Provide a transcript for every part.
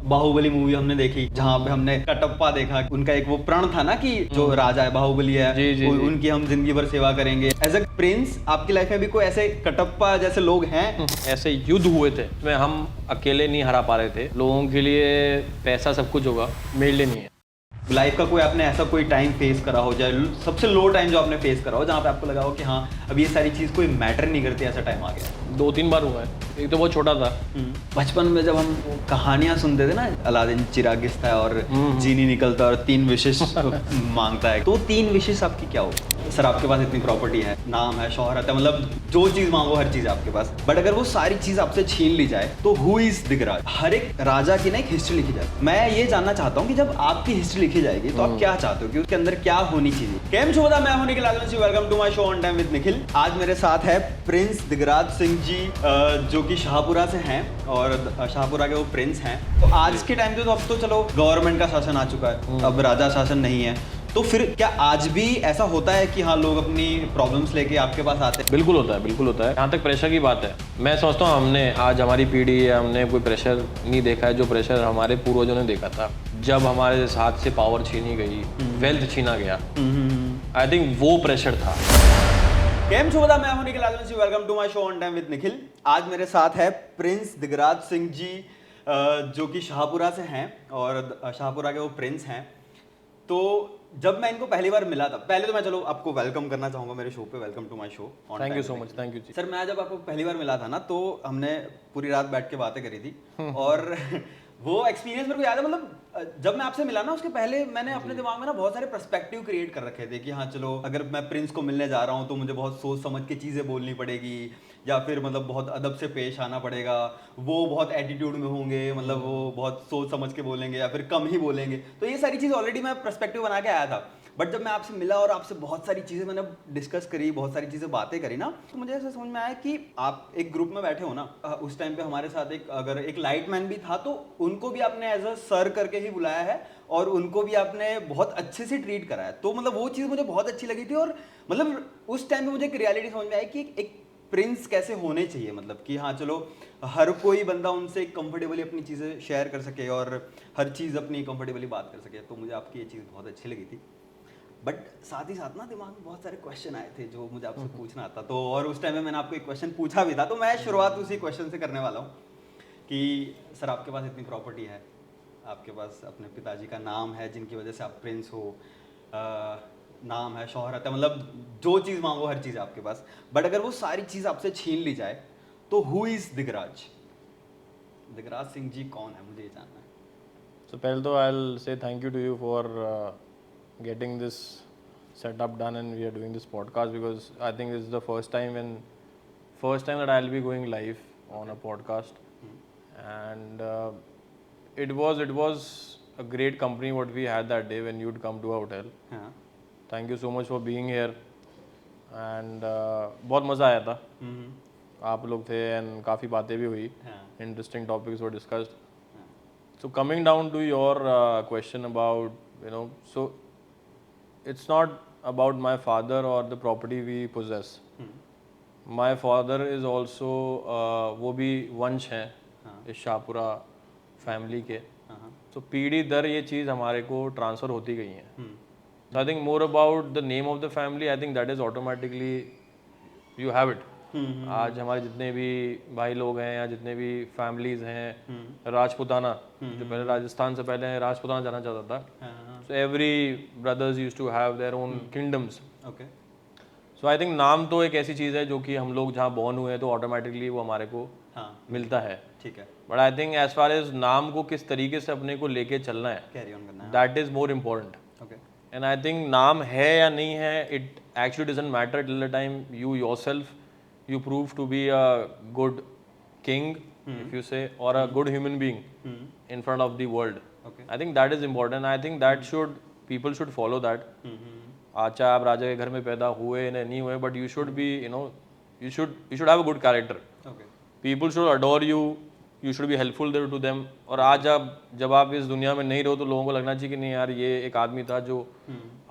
Baahubali movie हमने देखी जहाँ पे हमने कटप्पा देखा, उनका एक वो प्रण था ना कि जो राजा है बाहुबली है जी। उनकी हम जिंदगी भर सेवा करेंगे। एज अ प्रिंस आपकी लाइफ में भी कोई ऐसे कटप्पा जैसे लोग हैं? ऐसे युद्ध हुए थे उसमें हम अकेले नहीं हरा पा रहे थे। लोगों के लिए पैसा सब कुछ होगा, मेरे लिए नहीं है। लाइफ का कोई आपने ऐसा कोई टाइम फेस करा हो, जाए सबसे लो टाइम जो आपने फेस करा हो जहाँ पे आपको लगा हो कि हाँ अब ये सारी चीज़ कोई मैटर नहीं करती, ऐसा टाइम आ गया? 2-3 बार हुआ है। एक तो बहुत छोटा था। बचपन में जब हम कहानियां सुनते थे ना, अलादीन चिराग घिसता है और जीनी निकलता है और 3 विशेष मांगता है, तो 3 विशेष आपकी क्या हो? सर आपके पास इतनी प्रॉपर्टी है, नाम है, शोहरत है, मतलब जो चीज मांगो हर चीज आपके पास, बट अगर वो सारी चीज आपसे छीन ली जाए तो हु इज दिगराज? हर एक राजा की ना एक हिस्ट्री लिखी जाए। मैं ये जानना चाहता हूँ कि जब आपकी हिस्ट्री लिखी जाएगी तो आप क्या चाहते हो कि उसके अंदर क्या होनी चाहिए? केम छो बता, मैं हूं Nikhil Adivasi, welcome to my show on time with Nikhil. आज मेरे साथ है प्रिंस दिगराज सिंह जी, जो कि शाहपुरा से हैं और शाहपुरा के वो प्रिंस हैं। तो आज के टाइम पे तो अब तो चलो गवर्नमेंट का शासन आ चुका है, अब राजा शासन नहीं है, तो फिर क्या आज भी ऐसा होता है कि हाँ लोग अपनी प्रॉब्लम्स लेके आपके पास आते हैं? बिल्कुल होता है, बिल्कुल होता है। जहाँ तक प्रेशर की बात है, मैं समझता हूँ हमने आज हमारी पीढ़ी है, हमने कोई प्रेशर नहीं देखा है जो प्रेशर हमारे पूर्वजों ने देखा था। जब हमारे हाथ से पावर छीनी गई, वेल्थ छीना गया, आई थिंक वो प्रेशर था। केम छो बता, मैं हूं Nikhil Adivasi, welcome to my show on time with Nikhil. आज मेरे साथ है प्रिंस दिगराज सिंह जी, जो कि शाहपुरा से हैं और शाहपुरा के वो प्रिंस हैं। तो जब मैं इनको पहली बार मिला था, पहले तो मैं चलो आपको वेलकम करना चाहूंगा मेरे शो पे, welcome to my show. Thank you so much, thank you ji. Sir मैं जब आपको पहली बार मिला था ना, तो हमने पूरी रात बैठ के बातें करी थी और वो एक्सपीरियंस मेरे को याद है। मतलब जब मैं आपसे मिला ना, उसके पहले मैंने अपने दिमाग में ना बहुत सारे पर्सपेक्टिव क्रिएट कर रखे थे कि हाँ चलो अगर मैं प्रिंस को मिलने जा रहा हूँ तो मुझे बहुत सोच समझ के चीज़ें बोलनी पड़ेगी, या फिर मतलब बहुत अदब से पेश आना पड़ेगा, वो बहुत एटीट्यूड में होंगे, मतलब वो बहुत सोच समझ के बोलेंगे या फिर कम ही बोलेंगे। तो ये सारी चीज़ ऑलरेडी मैं पर्सपेक्टिव बना के आया था। बट जब मैं आपसे मिला और आपसे बहुत सारी चीज़ें मैंने डिस्कस करी, बहुत सारी चीज़ें बातें करी ना, तो मुझे ऐसा समझ में आया कि आप एक ग्रुप में बैठे हो ना, उस टाइम पे हमारे साथ अगर एक लाइट मैन भी था तो उनको भी आपने एज अ सर करके ही बुलाया है और उनको भी आपने बहुत अच्छे से ट्रीट करा है। तो मतलब वो चीज़ मुझे बहुत अच्छी लगी थी और मतलब उस टाइम पे मुझे एक रियलिटी समझ में आई कि एक प्रिंस कैसे होने चाहिए, मतलब कि हाँ चलो हर कोई बंदा उनसे कंफर्टेबली अपनी चीज़ें शेयर कर सके और हर चीज़ अपनी कंफर्टेबली बात कर सके। तो मुझे आपकी ये चीज़ बहुत अच्छी लगी थी। बट साथ ही साथ ना दिमाग में बहुत सारे क्वेश्चन आए थे जो मुझे आपसे पूछना आता, तो और उस टाइम में मैंने आपको एक क्वेश्चन पूछा भी था, तो मैं शुरुआत उसी क्वेश्चन से करने वाला हूँ कि सर आपके पास इतनी प्रॉपर्टी है, आपके पास अपने पिताजी का नाम है जिनकी वजह से आप प्रिंस हो, नाम है, शोहरत है, मतलब जो चीज़ मांगो हर चीज़ आपके पास, बट अगर वो सारी चीज़ आपसे छीन ली जाए तो हु इज़ दिगराज? दिगराज सिंह जी कौन है, मुझे ये जानना है। So पहले तो I'll say thank you to you for getting this setup done and we are doing this podcast because I think this is the first time that I'll be going live on a podcast and it was a great company what we had that day when you'd come to our hotel. हाँ Thank you so much for being here and बहुत मज़ा आया था। आप लोग थे and काफ़ी बातें भी हुई, interesting topics were discussed. So coming down to your question about, so it's not about my father or the property we possess. My father is also वो भी वंश हैं इस शाहपुरा फैमिली के, तो पीढ़ी दर ये चीज़ हमारे को ट्रांसफ़र होती गई हैं। So I think more about the name of the family, I think that is automatically you have it. आज हमारे जितने भी भाई लोग हैं या जितने भी फैमिलीज हैं, राजपुताना जो पहले राजस्थान से पहले राजपुताना जाना चाहता था, so every brothers used to have their own kingdoms. Okay. So I think नाम तो एक ऐसी चीज़ है जो कि हम लोग जहाँ बॉर्न हुए हैं तो ऑटोमेटिकली वो हमारे को मिलता है। ठीक है। But I think as far as नाम को किस तरीके से अपने को लेके चलना है, कैरी ऑन करना है, that is more important. Okay. And I think नाम है या नहीं है, it actually doesn't matter till the time you yourself you prove to be a good king, if you say, or a good human being in front of the world. Okay. I think that is important. I think that people should follow that. अच्छा आप राजा के घर में पैदा हुए या नहीं हुए, but you should be, you should have a good character. Okay. People should adore you. You should be helpful there to them. और आज जब आप इस दुनिया में नहीं रहो तो लोगों को लगना चाहिए कि नहीं यार ये एक आदमी था जो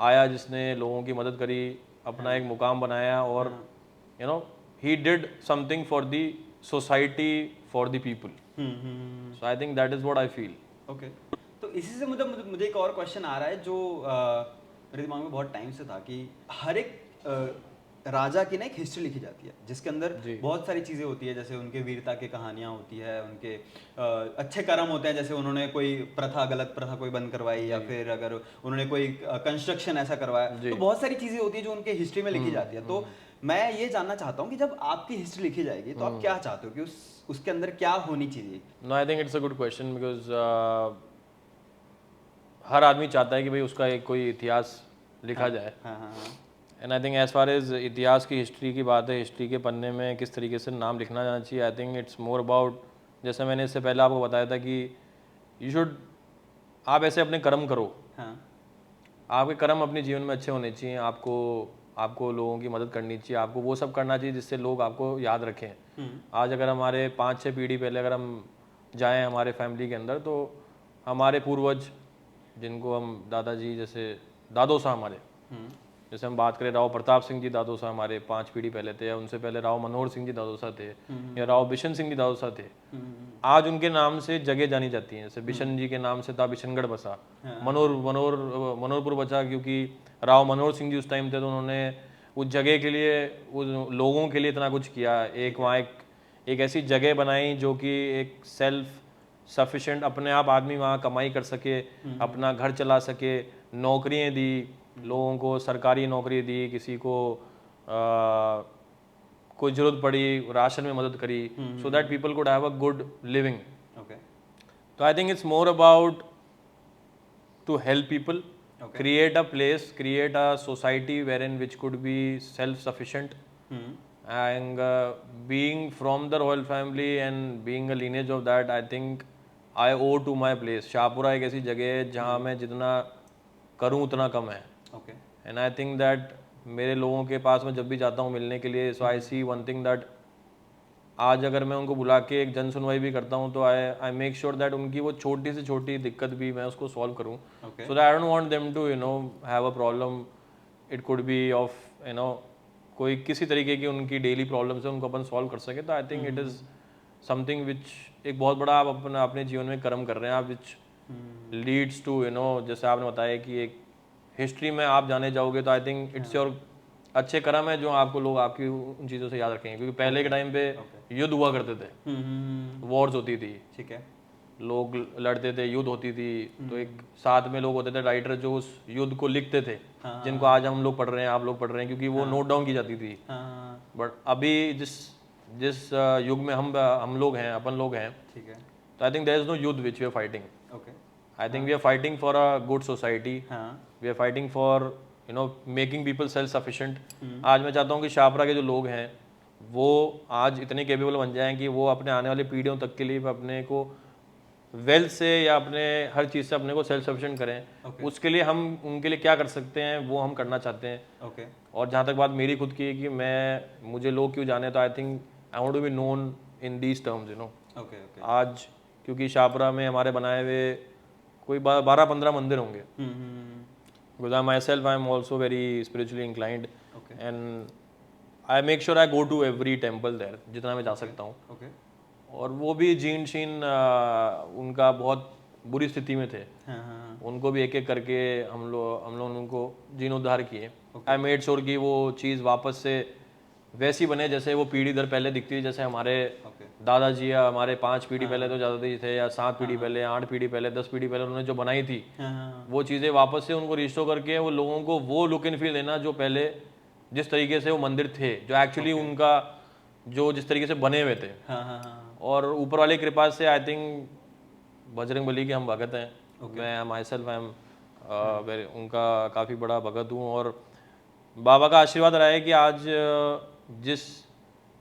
आया, जिसने लोगों की मदद करी, अपना एक मुकाम बनाया और he did something for the society, for the people. So I think that is what I feel. Okay, तो इसी से मुझे मुझे एक और क्वेश्चन आ रहा है जो मेरे दिमाग में बहुत टाइम से था कि हर एक राजा की ना एक हिस्ट्री लिखी जाती है जिसके अंदर बहुत सारी चीज़ें होती है, जैसे उनके वीरता की कहानियाँ होती है, उनके अच्छे कर्म होते हैं, जैसे उन्होंने कोई प्रथा, गलत प्रथा कोई बंद करवाई, या फिर अगर उन्होंने कोई कंस्ट्रक्शन ऐसा करवाया, तो बहुत सारी चीज़ें होती है जो उनके हिस्ट्री में लिखी जाती है। तो मैं ये जानना चाहता हूँ कि जब आपकी हिस्ट्री लिखी जाएगी तो आप क्या चाहते हो कि उसके अंदर क्या होनी चाहिए? No, I think it's a good question because हर आदमी चाहता है कि भाई उसका एक कोई इतिहास लिखा जाए। And I think as far as इतिहास की हिस्ट्री की बात है, हिस्ट्री के पन्ने में किस तरीके से नाम लिखना जाना चाहिए, आई थिंक इट्स मोर अबाउट, जैसे मैंने इससे पहले आपको बताया था कि यू शुड, आप ऐसे अपने कर्म करो। आपके कर्म अपने जीवन में अच्छे होने चाहिए, आपको लोगों की मदद करनी चाहिए, आपको वो सब करना चाहिए जिससे लोग आपको याद रखें। आज अगर हमारे 5-6 पीढ़ी पहले अगर हम जाएं हमारे फैमिली के अंदर, तो हमारे पूर्वज जिनको हम दादाजी, जैसे दादो साहब हमारे, जैसे हम बात करें राव प्रताप सिंह जी दादो साहब हमारे 5 पीढ़ी पहले थे, या उनसे पहले राव मनोहर सिंह जी दादो साहब थे, या राव बिशन सिंह जी दादो साहब थे। आज उनके नाम से जगह जानी जाती हैं, जैसे बिशन जी के नाम से था बिशनगढ़ बसा, मनोहरपुर बचा क्योंकि राव मनोहर सिंह जी उस टाइम थे, तो उन्होंने उस जगह के लिए, उस लोगों के लिए इतना कुछ किया। एक वहाँ एक ऐसी जगह बनाई जो कि एक सेल्फ सफिशिएंट, अपने आप आदमी वहाँ कमाई कर सके, अपना घर चला सके, नौकरियाँ दी लोगों को, सरकारी नौकरी दी, किसी को कोई ज़रूरत पड़ी राशन में मदद करी, so that people could have a good living. तो I think it's more about to help people, create a place, create a society wherein which could be self-sufficient, and being from the royal family and being a lineage of that, I think I owe to my place. Shahpura एक ऐसी जगह है जहाँ मैं जितना करूँ उतना कम है, and I think that मेरे लोगों के पास मैं जब भी जाता हूँ मिलने के लिए, so I see one thing that आज अगर मैं उनको बुला के एक जन सुनवाई भी करता हूँ तो आई मेक श्योर दैट उनकी वो छोटी से छोटी दिक्कत भी मैं उसको सॉल्व करूँ, so that I don't want them to have a problem. It could be of कोई किसी तरीके की उनकी डेली प्रॉब्लम्स है, उनको अपन सॉल्व कर सके। तो I think it is something which एक बहुत बड़ा आप अपने जीवन में कर्म कर रहे हैं आप, विच लीड्स टू जैसे आपने बताया कि एक हिस्ट्री में आप जाने जाओगे, तो आई थिंक इट्स योर अच्छे कर्म है जो आपको लोग आपकी उन चीज़ों से याद रखेंगे। क्योंकि पहले के टाइम पे युद्ध हुआ करते थे, वॉर्स होती थी, ठीक है, लोग लड़ते थे, युद्ध होती थी, तो एक साथ में लोग होते थे राइटर जो उस युद्ध को लिखते थे, जिनको आज हम लोग पढ़ रहे हैं, आप लोग पढ़ रहे हैं, क्योंकि वो नोट डाउन की जाती थी। बट अभी जिस युग में हम लोग हैं, अपन लोग हैं, ठीक है, तो I think there is no युद्ध which we are fighting. I think we are fighting for a good society, we are fighting for making people self sufficient. आज मैं चाहता हूँ कि शाहपुरा के जो लोग हैं वो आज इतने केपेबल बन जाएं कि वो अपने आने वाली पीढ़ियों तक के लिए अपने को वेल्थ से या अपने हर चीज़ से अपने को सेल्फ सफिशिएंट करें। उसके लिए हम उनके लिए क्या कर सकते हैं वो हम करना चाहते हैं। और जहाँ तक बात मेरी खुद की है कि मुझे लोग क्यों जाने, तो I think I want to be known in these terms. आज क्योंकि शाहपुरा में हमारे बनाए हुए कोई 12-15 मंदिर होंगे, because I myself I'm also very spiritually inclined, and I make sure I go to every temple there जितना मैं जा सकता हूँ। और वो भी जीन शीन उनका बहुत बुरी स्थिति में थे, उनको भी एक एक करके हम लोग उनको जीर्णोद्धार किए। आई मेड श्योर कि वो चीज़ वापस से वैसी बने जैसे वो पीढ़ी दर पहले दिखती थी, जैसे हमारे दादाजी या हमारे 5 पीढ़ी पहले तो दादाजी थे, या 7 पीढ़ी पहले, 8 पीढ़ी पहले, 10 पीढ़ी पहले उन्होंने जो बनाई थी, वो चीज़ें वापस से उनको रिस्टोर करके वो लोगों को वो लुक एंड फील देना जो पहले जिस तरीके से वो मंदिर थे, जो एक्चुअली उनका जो जिस तरीके से बने हुए थे। और ऊपर वाली कृपा से आई थिंक बजरंग बली के हम भगत हैं। मैं माई सेल्फ आई एम उनका काफ़ी बड़ा भगत हूँ, और बाबा का आशीर्वाद रहा है कि आज जिस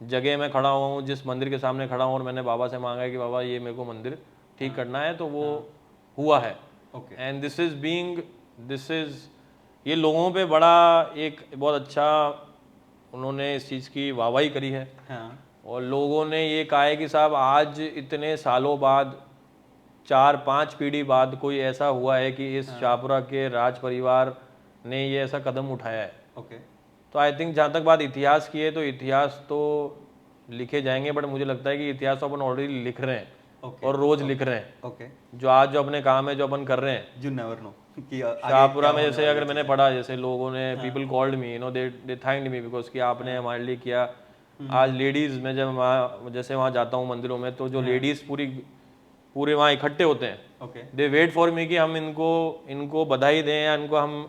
जगह मैं खड़ा हुआ हूँ, जिस मंदिर के सामने खड़ा हूँ, और मैंने बाबा से मांगा है कि बाबा ये मेरे को मंदिर ठीक करना है, तो वो हुआ है। एंड दिस इज़ ये लोगों पे बड़ा एक बहुत अच्छा उन्होंने इस चीज़ की वाहवाही करी है। और लोगों ने ये कहा है कि साहब आज इतने सालों बाद, 4-5 पीढ़ी बाद कोई ऐसा हुआ है कि इस शाहपुरा के राज परिवार ने ये ऐसा कदम उठाया है। तो आई थिंक जहाँ तक बात इतिहास की है, तो इतिहास तो लिखे जाएंगे, बट मुझे लगता है कि इतिहास तो अपन ऑलरेडी लिख रहे हैं। Okay. और रोज लिख रहे हैं। ओके, जो आज जो अपने काम है, जो अपन कर रहे हैं, यू नेवर नो कि शाहपुरा में जैसे अगर मैंने पढ़ा, जैसे लोगों ने people called me, you know, they thanked me because कि आपने हमारे लिए किया। आज लेडीज में जब वहाँ जैसे वहाँ जाता हूँ मंदिरों में, तो जो लेडीज पूरे वहाँ इकट्ठे होते हैं, okay, they wait for me कि हम इनको बधाई दें या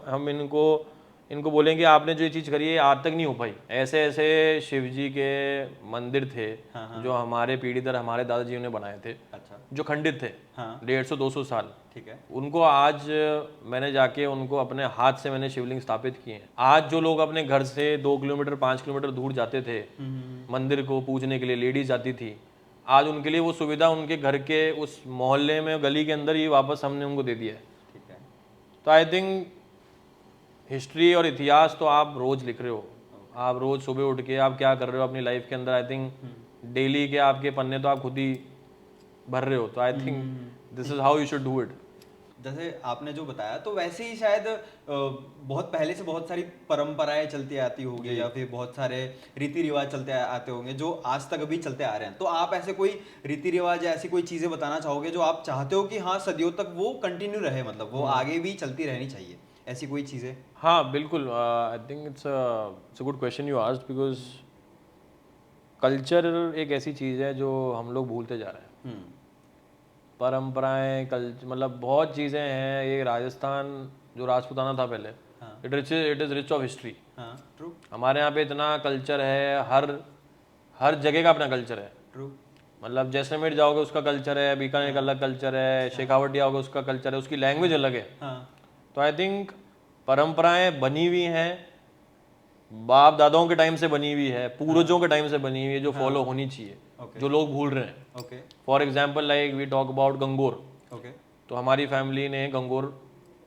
हम इनको बोलें कि आपने जो ये चीज़ करी है आज तक नहीं हो पाई। ऐसे ऐसे शिव जी के मंदिर थे जो हमारे पीढ़ी दर हमारे दादाजी ने बनाए थे, अच्छा, जो खंडित थे, हाँ, 150-200 साल। ठीक है, उनको आज मैंने जाके उनको अपने हाथ से मैंने शिवलिंग स्थापित किए हैं। आज जो लोग अपने घर से 2 किलोमीटर 5 किलोमीटर दूर जाते थे मंदिर को पूजने के लिए, लेडीज जाती थी, आज उनके लिए वो सुविधा उनके घर के उस मोहल्ले में गली के अंदर ही वापस हमने उनको दे दिया है। ठीक है, तो आई थिंक हिस्ट्री और इतिहास तो आप रोज लिख रहे हो, आप रोज सुबह उठ के आप क्या कर रहे हो अपनी लाइफ के अंदर, आई थिंक डेली के आपके पन्ने तो आप खुद ही भर रहे हो। तो I think this is how you should do it. जैसे आपने जो बताया तो वैसे ही शायद बहुत पहले से बहुत सारी परंपराएं चलती आती होगी या फिर बहुत सारे रीति रिवाज चलते आते होंगे जो आज तक अभी चलते आ रहे हैं। तो आप ऐसे कोई रीति रिवाज या ऐसी कोई चीजें बताना चाहोगे जो आप चाहते हो कि हाँ सदियों तक वो कंटिन्यू रहे, मतलब वो आगे भी चलती रहनी चाहिए, ऐसी कोई चीजें? हाँ बिल्कुल, आई think it's a good question you asked, because culture एक ऐसी चीज़ है जो हम लोग भूलते जा रहे हैं। परंपराएं, कल्चर, मतलब बहुत चीज़ें हैं। ये राजस्थान जो राजपूताना था पहले, it is rich of history. हाँ, ट्रू, हमारे यहाँ पे इतना कल्चर है, हर जगह का अपना कल्चर है। ट्रू, मतलब जैसलमेर जाओगे उसका कल्चर है, बीकानेर का अलग कल्चर है, शेखावटी आओगे उसका कल्चर है, उसकी लैंग्वेज अलग है। हाँ, तो आई थिंक परंपराएं बनी हुई हैं, बाप दादाओं के टाइम से बनी हुई है, पूर्वजों के टाइम से बनी हुई है, जो फॉलो होनी चाहिए, जो लोग भूल रहे हैं। Okay, for example like we talk about Gangaur, okay, तो हमारी फैमिली ने गंगोर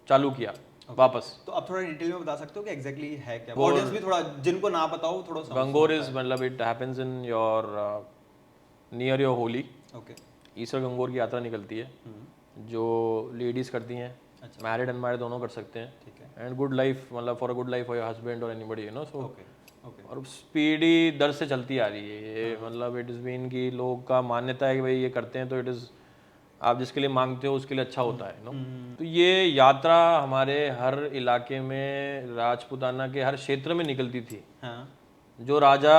चालू किया वापस। तो आप थोड़ा डिटेल में बता सकते हो कि एग्जैक्टली है क्या, ऑडियंस भी थोड़ा जिनको ना पता हो थोड़ा गंगोर इज मतलब it happens in your near your Holi. Okay, Easter Gangaur की यात्रा निकलती है जो लेडीज करती हैं, मैरिड अनमैरिड दोनों कर सकते हैं। ठीक है, एंड गुड लाइफ, मतलब for a good life for your husband और anybody, you know. So okay, okay, और स्पीडी दर से चलती आ रही है ये, मतलब इट इज़ बीन की लोग का मान्यता है कि भाई ये करते हैं तो इट इज़, आप जिसके लिए मांगते हो उसके लिए अच्छा होता है, नो। तो ये यात्रा हमारे हर इलाके में, राजपूताना के हर क्षेत्र में निकलती थी। हाँ, जो राजा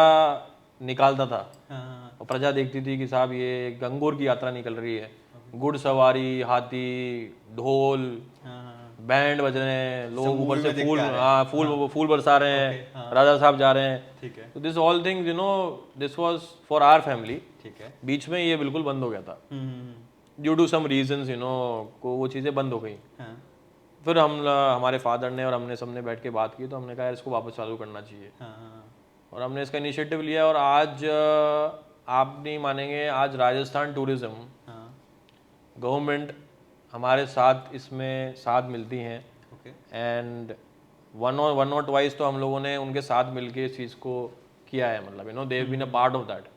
निकालता था हाँ, और प्रजा देखती थी कि साहब ये गंगोर की यात्रा निकल रही है, गुड़ सवारी, हाथी, ढोल, हाँ, बैंड बज रहे हैं, लोग ऊपर से में फूल फूल बरसा रहे हैं, राजा साहब जा रहे हैं। ठीक है, तो this all things, you know, this was for our family. ठीक है, बीच में ये बिल्कुल बंद हो गया था, due to some reasons, you know, को वो चीज़ें बंद हो गई। हाँ, फिर हमारे फादर ने और हमने सबने बैठ के बात की, तो हमने कहा यार इसको वापस चालू करना चाहिए, हाँ, और हमने इसका इनिशिएटिव लिया। और आज आप नहीं मानेंगे, आज राजस्थान टूरिज्म हाँ, गवर्नमेंट हमारे साथ इसमें साथ मिलती हैं, ओके, एंड वन और ट्वाइस तो हम लोगों ने उनके साथ मिलके इस चीज़ को किया है, मतलब you know they have been a part of that.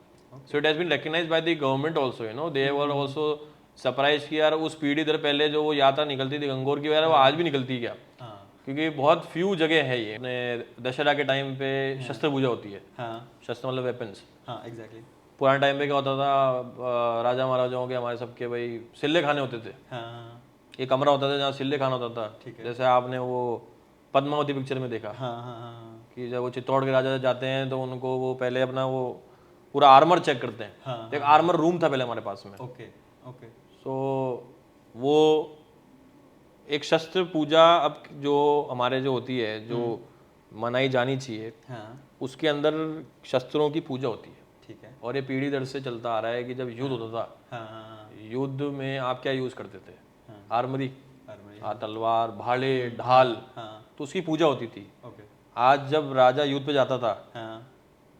So it has been recognized by the government also, you know, they were also surprise कि यार उस पीढ़ी दर पहले जो वो यात्रा निकलती थी गंगोर की वगैरह, वो आज भी निकलती है क्या? हाँ, क्योंकि बहुत फ्यू जगह है ये। अपने दशहरा के टाइम पे शस्त्र पूजा होती है, हाँ, शस्त्र मतलब वेपन्स। हाँ, एग्जैक्टली, पुराने टाइम पे क्या होता था, राजा महाराजाओं के हमारे सबके भाई सिल्ले खाने होते थे। हाँ, एक कमरा होता था जहाँ सिल्ले खाना होता था। ठीक है, जैसे आपने वो पद्मावती पिक्चर में देखा हाँ, हाँ, हाँ, कि जब वो चित्तौड़ के राजा जाते हैं तो उनको वो पहले अपना वो पूरा आर्मर चेक करते हैं। हाँ, एक आर्मर रूम था पहले हमारे पास में। ओके, ओके, सो वो एक शस्त्र पूजा अब जो हमारे जो होती है, जो मनाई जानी चाहिए, हाँ, उसके अंदर शस्त्रों की पूजा होती है। ठीक है, और ये पीढ़ी दर से चलता आ रहा है कि जब युद्ध होता था, हाँ, युद्ध में आप क्या यूज़ करते थे? आर्मरी, आर्मरी, तलवार, भाले, ढाल, हाँ, तो उसकी पूजा होती थी। ओके, आज जब राजा युद्ध पे जाता था हाँ,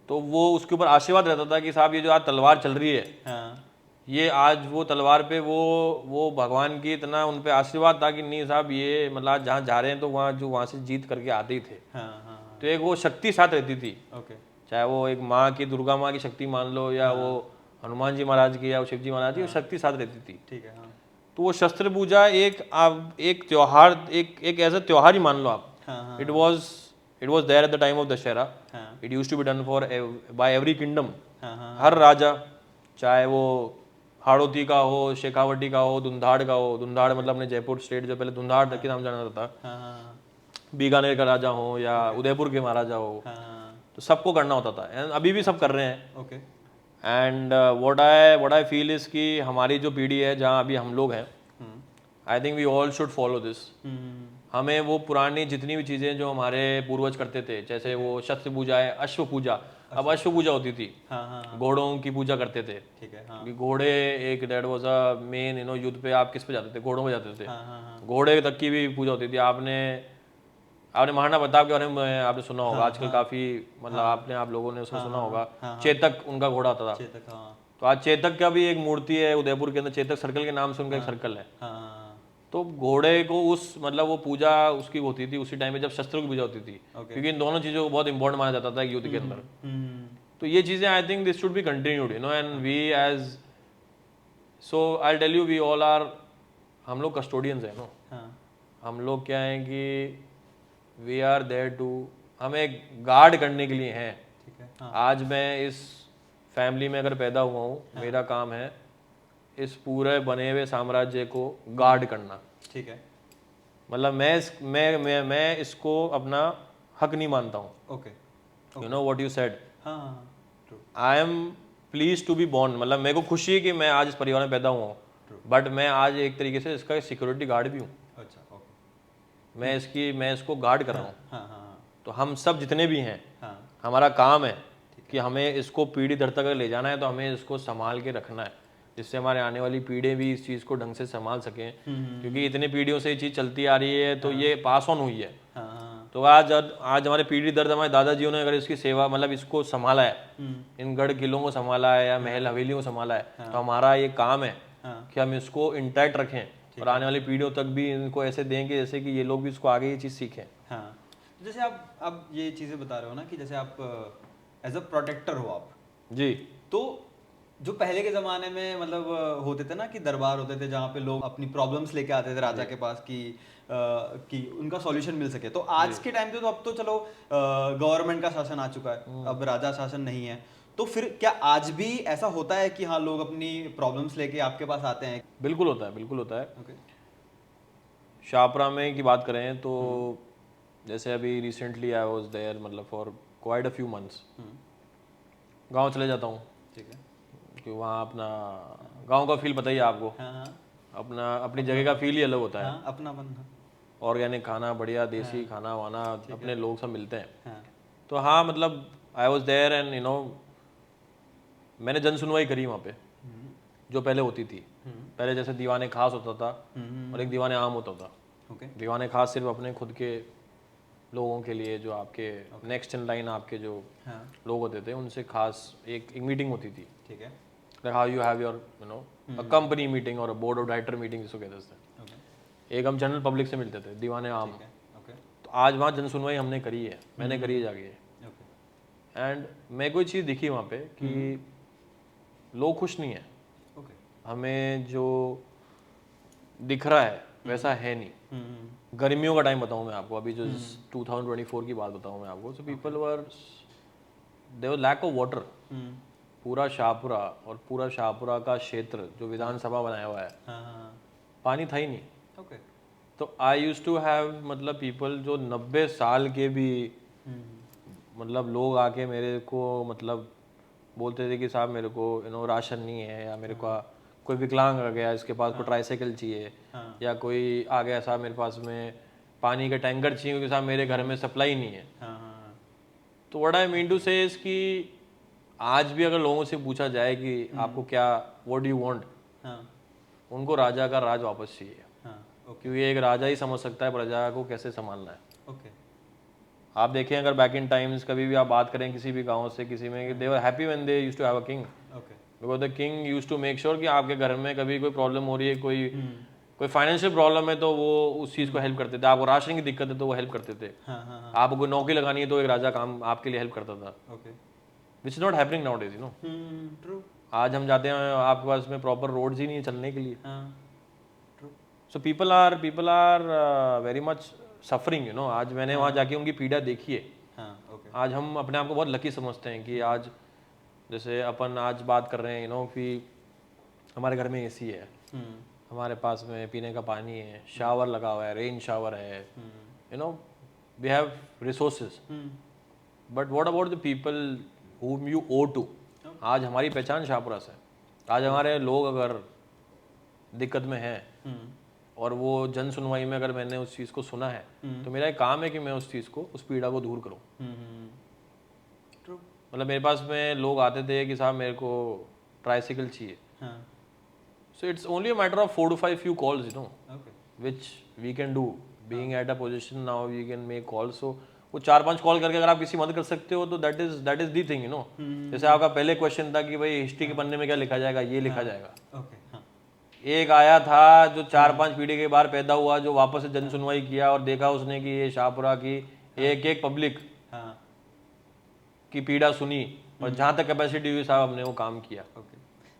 तो वो उसके ऊपर आशीर्वाद रहता था कि साहब ये जो आज तलवार चल रही है, हाँ, ये आज वो तलवार पे वो भगवान की इतना उन पे आशीर्वाद था कि नहीं साहब ये मतलब आज जहाँ जा रहे हैं तो वहाँ से जीत करके आते ही थे। हाँ, हाँ, तो एक वो शक्ति साथ रहती थी, ओके, चाहे वो एक माँ की, दुर्गा माँ की शक्ति मान लो, या वो हनुमान जी महाराज की, या वो शिव जी महाराज की, वो शक्ति साथ रहती थी। ठीक है, हाँ, तो वो शस्त्र पूजा एक त्योहार, एक ऐसा त्योहार ही मान लो आप। हाँ, हाँ, it was there at the time of Dussehra. हाँ, it use to be done for by every kingdom. हाँ, हाँ, हर राजा, चाहे वो हाड़ौती का हो, शेखावटी का हो, धुंधाड़ का हो। धुंधाड़ मतलब अपने जयपुर स्टेट जो पहले धुंधाड़ के नाम जाना जाता था। हाँ बीकानेर का राजा हो या उदयपुर के महाराजा हो, हाँ तो सबको करना होता था। एंड अभी भी सब कर रहे हैं। Okay and what I feel is कि हमारी जो पीढ़ी है जहाँ अभी हम लोग हैं, I think we all should follow this. हमें वो पुरानी जितनी भी चीज़ें जो हमारे पूर्वज करते थे, जैसे वो शस्त्र पूजा है, अश्व पूजा, अब अश्व पूजा होती थी, हाँ घोड़ों की पूजा करते थे। ठीक है हाँ क्योंकि घोड़े एक दैट वाज अ मेन युद्ध पे आप किस पे जाते थे? घोड़ों पे जाते थे। हाँ घोड़े तक की भी पूजा होती थी। आपने महाराणा प्रताप के बारे में आपने सुना होगा, आजकल काफी मतलब आप लोगों ने उसमें सुना होगा, चेतक उनका घोड़ा होता था। चेतक हाँ तो आज चेतक का भी एक मूर्ति है उदयपुर के अंदर, चेतक सर्कल के नाम से उनका एक सर्कल है। हाँ तो घोड़े को उस मतलब वो पूजा उसकी होती थी उसी टाइम में जब शस्त्रों की पूजा होती थी, क्योंकि इन दोनों चीजों को बहुत इंपॉर्टेंट माना जाता था युद्ध के अंदर। तो ये चीजें I think this should be continued, and we as so I tell you we all are, हम लोग कस्टोडियंस हैं हम लोग क्या हैं कि वी आर देयर टू, हमें गार्ड करने के लिए हैं। ठीक है आज मैं इस फैमिली में अगर पैदा हुआ हूँ, मेरा काम है इस पूरे बने हुए साम्राज्य को गार्ड करना। ठीक है मतलब मैं इसको अपना हक नहीं मानता हूँ। Okay you know what you said, हाँ true I am please to be born, मतलब मेरे को खुशी है कि मैं आज इस परिवार में पैदा हुआ हूँ, बट मैं आज एक तरीके से इसका सिक्योरिटी गार्ड भी हूँ। अच्छा ओके मैं इसको गार्ड कर रहा हूँ। हाँ तो हम सब जितने भी हैं, हाँ हमारा काम है कि हमें इसको पीढ़ी दर तक ले जाना है, तो हमें इसको संभाल के रखना है, जिससे हमारे आने वाली पीढ़ी भी इस चीज़ को ढंग से संभाल सकें। क्योंकि इतनी पीढ़ियों से ये चीज़ चलती आ रही है, तो ये पास ऑन हुई है। तो आज हमारे पीढ़ी दर हमारे दादाजियों ने अगर इसकी सेवा मतलब इसको संभाला है, इन गढ़ किलों को संभाला है या महल हवेलियों को संभाला है, तो हमारा ये काम है कि हम इसको इंटैक्ट रखें और आने वाली पीढ़ियों तक भी इनको ऐसे दें कि जैसे कि ये लोग भी इसको आगे ये चीज़ सीखें। हाँ जैसे आप ये चीज़ें बता रहे हो ना कि जैसे आप एज अ प्रोटेक्टर हो आप जी, तो जो पहले के ज़माने में मतलब होते थे ना कि दरबार होते थे जहाँ पे लोग अपनी प्रॉब्लम्स लेके आते थे राजा के पास कि उनका सॉल्यूशन मिल सके। तो आज के टाइम पे तो अब तो चलो गवर्नमेंट का शासन आ चुका है, अब राजा शासन नहीं है, तो फिर क्या आज भी ऐसा होता है कि हाँ लोग अपनी प्रॉब्लम्स लेके आपके पास आते हैं? बिल्कुल होता है, बिल्कुल होता है। ओके शाहपुरा में की बात करें तो जैसे अभी रिसेंटली आई वाज देयर, मतलब for quite a few months. गांव चले जाता हूँ ठीक है कि वहाँ अपना गांव का फील बताइए आपको, हाँ अपनी जगह का फील ही अलग होता है। हाँ अपनापन ऑर्गेनिक खाना, बढ़िया देसी खाना वाना, अपने लोग सब मिलते हैं। हाँ तो हाँ मतलब आई वाज देयर एंड मैंने जन सुनवाई करी वहाँ पे, जो पहले होती थी। पहले जैसे दीवाने खास होता था और एक दीवाने आम होता था। ओके दीवाने खास सिर्फ अपने खुद के लोगों के लिए, जो आपके नेक्स्ट इन लाइन आपके जो लोग होते थे उनसे खास एक मीटिंग होती थी। ठीक है how you have your a company meeting और अ बोर्ड ऑफ डायरेक्टर मीटिंग जिसको कहते थे। एक हम जनरल पब्लिक से मिलते थे, दीवाने आम। ओके तो आज वहाँ जन सुनवाई हमने करी है, मैंने करी है जाके। एंड मैं कोई चीज़ दिखी वहाँ पे कि लोग खुश नहीं है। हमें जो दिख रहा है वैसा है नहीं। गर्मियों का टाइम बताऊं मैं आपको, अभी जो 2024 की बात बताऊं मैं आपको, so people were there was lack of water. पूरा शाहपुरा और पूरा शाहपुरा का क्षेत्र जो विधानसभा बनाया हुआ है, पानी था ही नहीं। ओके तो आई यूज्ड टू हैव मतलब पीपल जो 90 साल के भी मतलब लोग आके मेरे को मतलब बोलते थे कि साहब मेरे को राशन नहीं है, या मेरे को कोई विकलांग आ गया इसके पास को ट्राईसाइकिल चाहिए, या कोई आ गया साहब मेरे पास में पानी का टैंकर चाहिए क्योंकि साहब मेरे घर में सप्लाई नहीं है। तो व्हाट आई मीन टू से इज कि आज भी अगर लोगों से पूछा जाए कि आपको क्या व्हाट डू यू वांट, उनको राजा का राज वापस चाहिए। क्योंकि एक राजा ही समझ सकता है प्रजा को कैसे संभालना है। आप देखें अगर बैक इन टाइम्स कभी भी आप बात करें किसी भी गांव से किसी में, they were happy when they used to have a king, because the king used to make sure कि आपके घर में कभी कोई प्रॉब्लम हो रही है, कोई फाइनेंशियल प्रॉब्लम है तो वो उस चीज़ को हेल्प करते थे। आपको राशन की दिक्कत है तो वो हेल्प करते थे। आपको कोई नौकरी लगानी है तो एक राजा काम आपके लिए हेल्प करता था, which is not happening now days. True आज हम जाते हैं आपके पास में प्रॉपर रोड्स ही नहीं है चलने के लिए। So people are very much suffering. आज मैंने वहाँ जाके उनकी पीड़ा देखी है। आज हम अपने आप को बहुत लकी समझते हैं कि आज जैसे अपन आज बात कर रहे हैं कि हमारे घर में एसी है, हमारे पास में पीने का पानी है, शावर लगा हुआ है, रेन शावर है, you know we have resources, but what about the people whom you owe to? आज हमारी पहचान शाहपुरा से, आज हमारे लोग अगर दिक्कत में हैं और वो जन सुनवाई में अगर मैंने उस चीज़ को सुना है तो मेरा एक काम है कि मैं उस चीज़ को, उस पीड़ा को दूर करूं। मतलब मेरे पास में लोग आते थे कि साहब मेरे को ट्राइसिकल चाहिए, so it's only a matter of 4 to 5 few calls, you know, which we can do. Being at a position now, we can make calls. So वो 4-5 कॉल करके अगर आप किसी मदद कर सकते हो तो that is the thing, you know. जैसे आपका पहले क्वेश्चन था कि भाई हिस्ट्री के पन्ने में क्या लिखा जाएगा, ये लिखा जाएगा। एक आया था जो 4-5 पीढ़ी के बाद पैदा हुआ, जो वापस से जन सुनवाई किया और देखा उसने कि ये शाहपुरा की एक पब्लिक की पीड़ा सुनी और जहाँ तक कैपेसिटी हुई साहब हमने वो काम किया।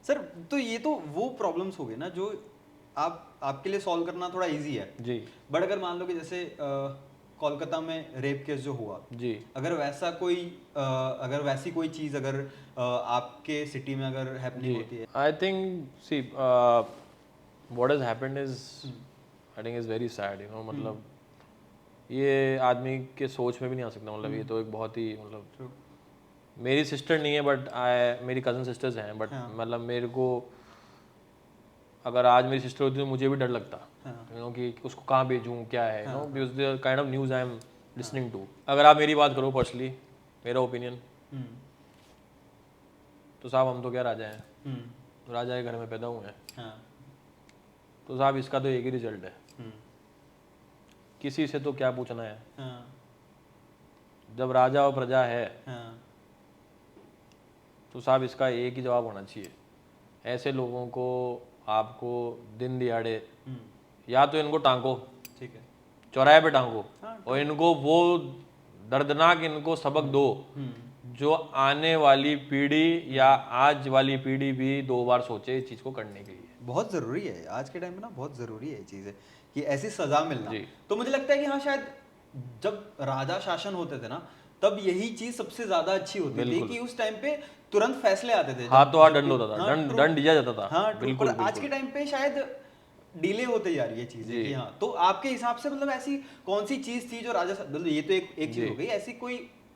सर तो ये तो वो प्रॉब्लम्स हो गए ना जो आपके लिए सॉल्व करना थोड़ा इजी है जी, बट अगर मान लो कि जैसे कोलकाता में रेप केस जो हुआ जी, अगर वैसी कोई चीज अगर आपके सिटी में अगर हैपनिंग होती है, I think see what has happened is I think is very sad, you know. मतलब ये आदमी के सोच में भी नहीं आ सकता। मतलब ये तो एक बहुत ही मतलब मेरी सिस्टर नहीं है बट मेरी कज़न सिस्टर्स हैं, बट मतलब मेरे को अगर आज मेरी सिस्टर होती तो मुझे भी डर लगता, यू नो, कि उसको कहाँ भेजूँ, क्या है, you know, because the kind of news I am listening to. अगर आप मेरी बात करो पर्सनली, मेरा ओपिनियन, तो साहब हम तो क्या राजा हैं, राजा के घर में पैदा हुए हैं, तो साहब इसका तो एक ही रिजल्ट है, किसी से तो क्या पूछना है। जब राजा और प्रजा है तो साहब इसका एक ही जवाब होना चाहिए। ऐसे लोगों को आपको दिन दिहाड़े या तो इनको टांगो, ठीक है, चौराहे पे टांगो, और इनको वो दर्दनाक इनको सबक दो जो आने वाली पीढ़ी या आज वाली पीढ़ी भी 2 बार सोचे इस चीज़ को करने के लिए। बहुत ज़रूरी है आज के टाइम में ना, बहुत ज़रूरी है ये चीज़ है कि ऐसी सज़ा मिलना। तो मुझे लगता है कि हाँ शायद जब राजा शासन होते थे ना तब यही चीज़ सबसे ज़्यादा अच्छी होती थी कि उस टाइम पे तुरंत फैसले आते थे, हाथों हाथ दंड होता था, दंड दिया जाता था। हाँ बिल्कुल। आज के टाइम पे शायद डिले होते जा रही है चीजें कि हाँ, तो आपके हिसाब से मतलब ऐसी कौन सी चीज थी जो राजा, मतलब ये तो एक चीज हो गई,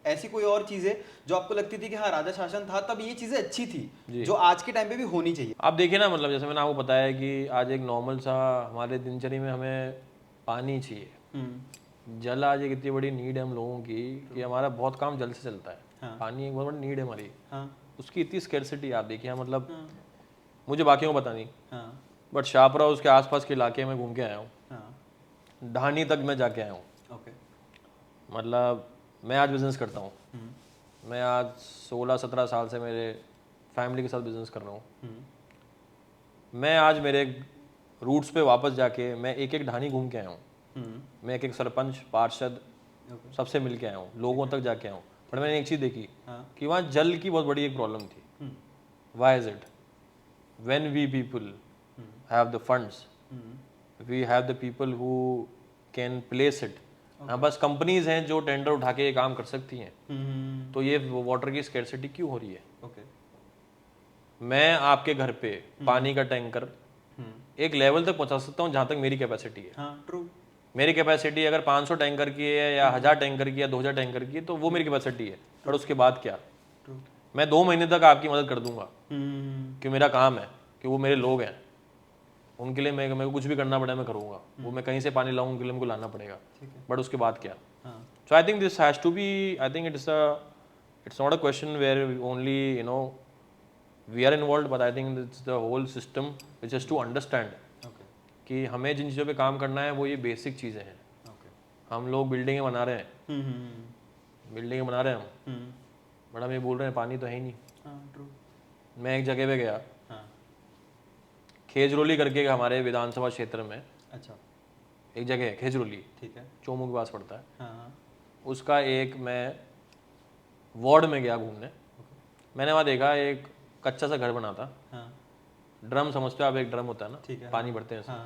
ऐसी कोई और चीज है जो आपको लगती थी कि हाँ राजा शासन था तब ये चीजें अच्छी थी जो आज के टाइम पे भी होनी चाहिए? आप देखिए ना, मतलब जैसे मैंने आपको बताया कि आज एक नॉर्मल सा हमारे दिनचर्या में हमें पानी चाहिए, जल आज एक इतनी बड़ी नीड है हम लोगों की कि हमारा बहुत काम जल से चलता है। पानी एक बहुत बड़ी नीड है हमारी, उसकी इतनी स्कैर्सिटी आप देखिए। मतलब मुझे बाकियों को पता नहीं, बट शाहपुरा उसके आसपास के इलाके में घूम के आया हूँ, ढानी तक मैं जाके आया हूँ। मतलब मैं आज बिजनेस करता हूँ, मैं आज 16-17 साल से मेरे फैमिली के साथ बिजनेस कर रहा हूँ। मैं आज मेरे रूट्स पे वापस जाके मैं एक ढानी घूम के आया हूँ, मैं एक सरपंच, पार्षद सबसे मिल के आया हूँ, लोगों तक जाके आया हूँ। पर मैंने एक चीज़ देखी कि वहाँ जल की बहुत बड़ी एक प्रॉब्लम थी। Why is it? When we people have the funds, we have the people who can place it. हाँ, बस कंपनीज हैं जो टेंडर उठा के ये काम कर सकती हैं। तो ये वाटर की स्कैर्सिटी क्यों हो रही है? मैं आपके घर पे पानी का टैंकर एक लेवल तक पहुंचा सकता हूँ जहाँ तक मेरी कैपेसिटी है। ट्रू। मेरी कैपेसिटी अगर 500 टैंकर की है या 1000 टैंकर की या 2000 टैंकर की है तो वो मेरी कैपेसिटी है, पर उसके बाद क्या? मैं 2 महीने तक आपकी मदद कर दूंगा कि मेरा काम है, कि वो मेरे लोग हैं, उनके लिए मेरे को कुछ भी करना पड़े मैं करूँगा। वो मैं कहीं से पानी लाऊं उनके लिए मुझे लाना पड़ेगा, बट उसके बाद क्या? So I think this has to be, I think it's not a question where only you know we are involve, but I think it's the whole system which has to understand कि हमें जिन चीज़ों पे काम करना है वो ये basic चीज़ें हैं। हम लोग बिल्डिंगें बना रहे हैं, बिल्डिंगें बना रहे हैं हम, बट हम ये बोल रहे हैं पानी तो है ही नहीं। मैं एक जगह पे गया, खेजरोली करके हमारे विधानसभा क्षेत्र में, अच्छा, एक जगह है खेजरोली, ठीक है, चोमू के पास पड़ता है। उसका एक मैं वार्ड में गया घूमने, मैंने वहाँ देखा एक कच्चा सा घर बना था। ड्रम समझते हो आप, एक ड्रम होता है ना, पानी भरते हैं उसमें।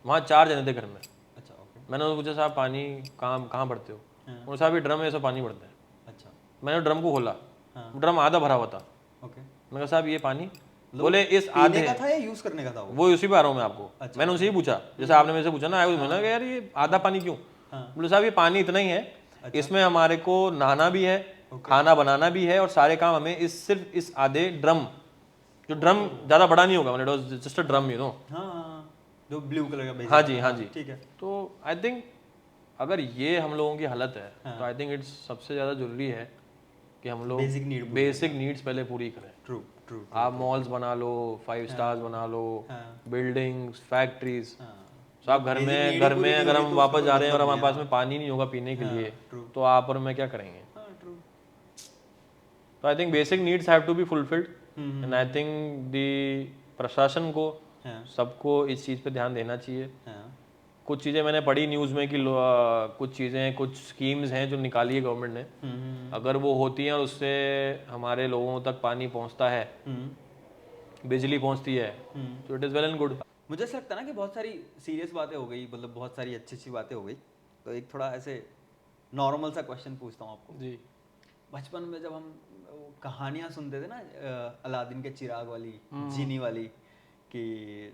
वहाँ 4 जने थे घर में। अच्छा, ओके। मैंने उनको पूछा साहब पानी कहाँ भरते हो? उन्होंने साहब ये ड्रम है, ऐसा पानी भरते हैं। अच्छा। मैंने ड्रम को खोला, ड्रम आधा भरा हुआ था। ओके। मैंने कहा साहब ये पानी? बोले इस पीने आधे का था या यूज करने का था वो? वो उसी पे आ रहा हूँ मैं आपको। मैंने उनसे ही पूछा, जैसे आपने मेरे से पूछा ना, मैंने कहा यार ये आधा पानी क्यों? बोले साहब ये पानी इतना ही है, इसमें हमारे को नहाना भी है, खाना बनाना भी है, और सारे काम हमें सिर्फ इस आधे ड्रम, जो ड्रम ज्यादा बड़ा नहीं होगा, मतलब just a drum, you know. हाँ, जो ब्लू कलर का बेसिक। हाँ जी, हाँ जी। ठीक है। तो आई थिंक अगर ये हम लोगों की हालत है, तो आई थिंक इट्स सबसे ज़्यादा ज़रूरी है कि हम लोग बेसिक नीड्स पहले पूरी करें। True true. आप मॉल्स बना लो, 5 स्टार्स बना लो, बिल्डिंग्स, फैक्ट्रीज, तो आप घर में अगर हम वापस जा रहे हैं और हमारे पास में पानी नहीं होगा पीने के लिए, तो आप और मैं क्या करेंगे? तो I think basic needs have to be fulfilled, and I think the प्रशासन को, सबको इस चीज़ पे ध्यान देना चाहिए। कुछ चीज़ें मैंने पढ़ी न्यूज़ में कि कुछ चीज़ें, कुछ स्कीम्स हैं जो निकाली है गवर्नमेंट ने, अगर वो होती हैं और उससे हमारे लोगों तक पानी पहुंचता है, बिजली पहुंचती है, तो it is well and good. मुझे ऐसा लगता है ना कि बहुत सारी सीरियस बातें हो गई, मतलब बहुत सारी अच्छी अच्छी बातें हो गई, तो एक थोड़ा ऐसे नॉर्मल सा क्वेश्चन पूछता हूँ आपको जी। बचपन में जब हम कहानियाँ सुनते थे ना, अलादीन के चिराग वाली, जीनी वाली, कि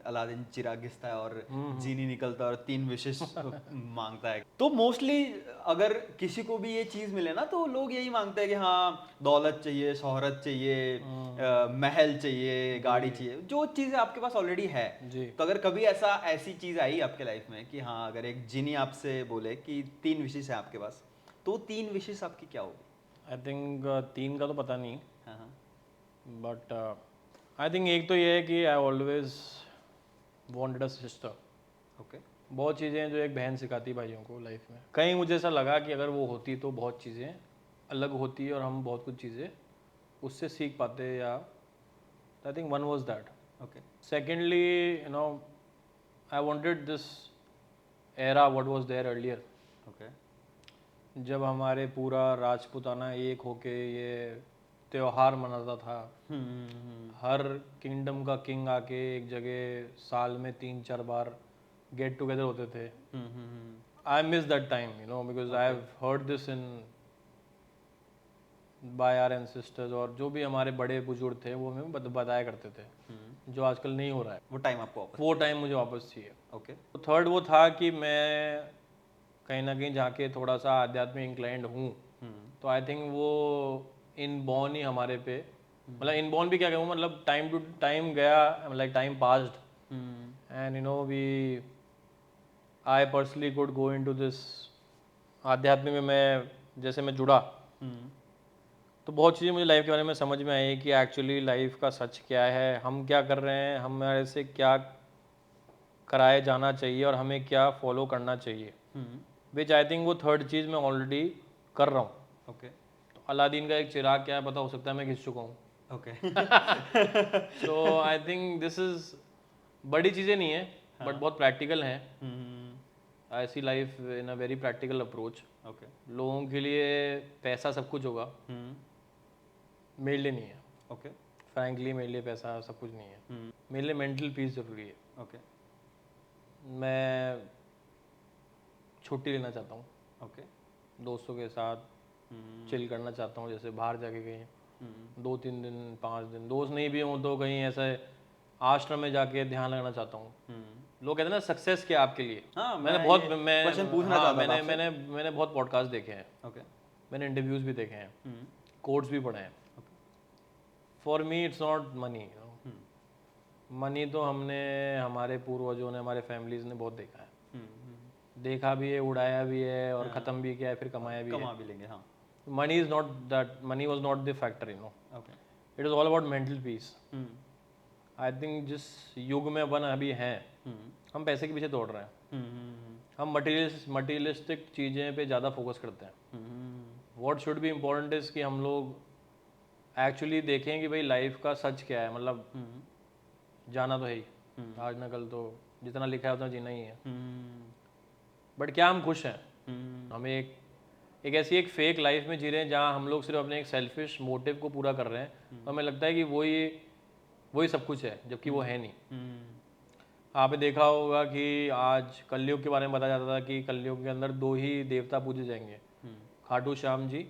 अलादीन चिराग घिसता है और जीनी निकलता है और 3 विशेष मांगता है, तो मोस्टली अगर किसी को भी ये चीज़ मिले ना, तो लोग यही मांगते हैं कि हाँ दौलत चाहिए, शोहरत चाहिए, महल चाहिए, गाड़ी चाहिए, जो चीज़ें आपके पास ऑलरेडी है जी। तो अगर कभी ऐसी चीज़ आई आपके लाइफ में कि हाँ अगर एक जीनी आपसे बोले कि 3 विशेष है आपके पास, तो 3 विशेष आपकी क्या होगी? आई थिंक 3 का तो पता नहीं, हाँ, बट आई थिंक एक तो ये है कि I always wanted a sister. Okay. बहुत चीज़ें हैं जो एक बहन सिखाती भाइयों को लाइफ में। कहीं मुझे ऐसा लगा कि अगर वो होती तो बहुत चीज़ें अलग होती और हम बहुत कुछ चीज़ें उससे सीख पाते, या I think one was that. Okay. Secondly, you know, I wanted this era what was there earlier, okay. जब हमारे पूरा राजपूताना एक होके ये त्योहार मनाता था। हर किंगडम का किंग आके एक जगह साल में 3-4 बार गेट टुगेदर होते थे। I miss that time, you know, because I have heard this in by our ancestors, और जो भी हमारे बड़े बुजुर्ग थे वो हमें बताया करते थे, जो आजकल नहीं हो रहा है। वो टाइम आपको वापस? वो टाइम मुझे वापस चाहिए। ओके। तो थर्ड वो था कि मैं कहीं ना कहीं जाके थोड़ा सा आध्यात्मिक इंक्लाइंड हूँ, तो आई थिंक वो इनबॉर्न ही हमारे पे, मतलब इनबॉर्न भी क्या कहूँ, मतलब टाइम टू टाइम गया, like time passed, and you know we I personally could go into this आध्यात्मिक में। मैं जैसे मैं जुड़ा, तो बहुत चीज़ें मुझे लाइफ के बारे में समझ में आई कि एक्चुअली लाइफ का सच क्या है, हम क्या कर रहे हैं, हमारे से क्या कराए जाना चाहिए और हमें क्या फॉलो करना चाहिए, विच आई थिंक वो थर्ड चीज़ मैं ऑलरेडी कर रहा हूँ। ओके। तो अलादीन का एक चिराग क्या है पता, हो सकता है मैं घिस चुका हूँ। Okay. So I think this is, बड़ी चीज़ें नहीं है, बट बहुत प्रैक्टिकल हैं। ऐसी life in a very practical approach. Okay. लोगों के लिए पैसा सब कुछ होगा, मेरे लिए नहीं है। ओके। फ्रैंकली मेरे लिए पैसा सब कुछ नहीं है, मेरे लिए मेंटल पीस ज़रूरी है। ओके। मैं छुट्टी लेना चाहता हूँ, ओके। दोस्तों के साथ चिल करना चाहता हूँ, जैसे बाहर जाके कहीं 2-3 दिन 5 दिन, दोस्त नहीं भी हों तो कहीं ऐसे आश्रम में जाके ध्यान लगाना चाहता हूँ। लोग कहते हैं ना सक्सेस क्या आपके लिए। हाँ, मैंने मैं बहुत ये मैं क्वेश्चन पूछना हाँ, चाहता था आपसे। मैंने बहुत पॉडकास्ट देखे हैं, ओके। मैंने इंटरव्यूज़ भी देखे हैं, कोट्स भी पढ़े हैं। For me it's not money. Money तो हमने, हमारे पूर्वजों ने, हमारे फैमिलीज ने बहुत देखा है, देखा भी है, उड़ाया भी है, और ख़त्म भी किया है, फिर कमाया भी है। कमा भी लेंगे, हाँ। Money is not that, money was not the factor, you know. Okay. It is all about mental peace. I think जिस युग में अपन अभी हैं, हम पैसे के पीछे दौड़ रहे हैं, हम मटीरियलिस्टिक चीज़ें पे ज़्यादा फोकस करते हैं। What should be important is कि हम लोग एक्चुअली देखें कि भाई लाइफ का सच क्या है, मतलब जाना तो है ही, आज ना कल तो जितना लिखा है उतना जीना ही है, बट क्या हम खुश हैं? हमें एक ऐसी एक फेक लाइफ में जी रहे हैं जहाँ हम लोग सिर्फ अपने एक सेल्फिश मोटिव को पूरा कर रहे हैं, तो हमें लगता है कि वही सब कुछ है, जबकि वो है नहीं। आपने देखा होगा कि आज कलयुग के बारे में बताया जाता था कि कलयुग के अंदर 2 ही देवता पूजे जाएंगे, खाटू श्याम जी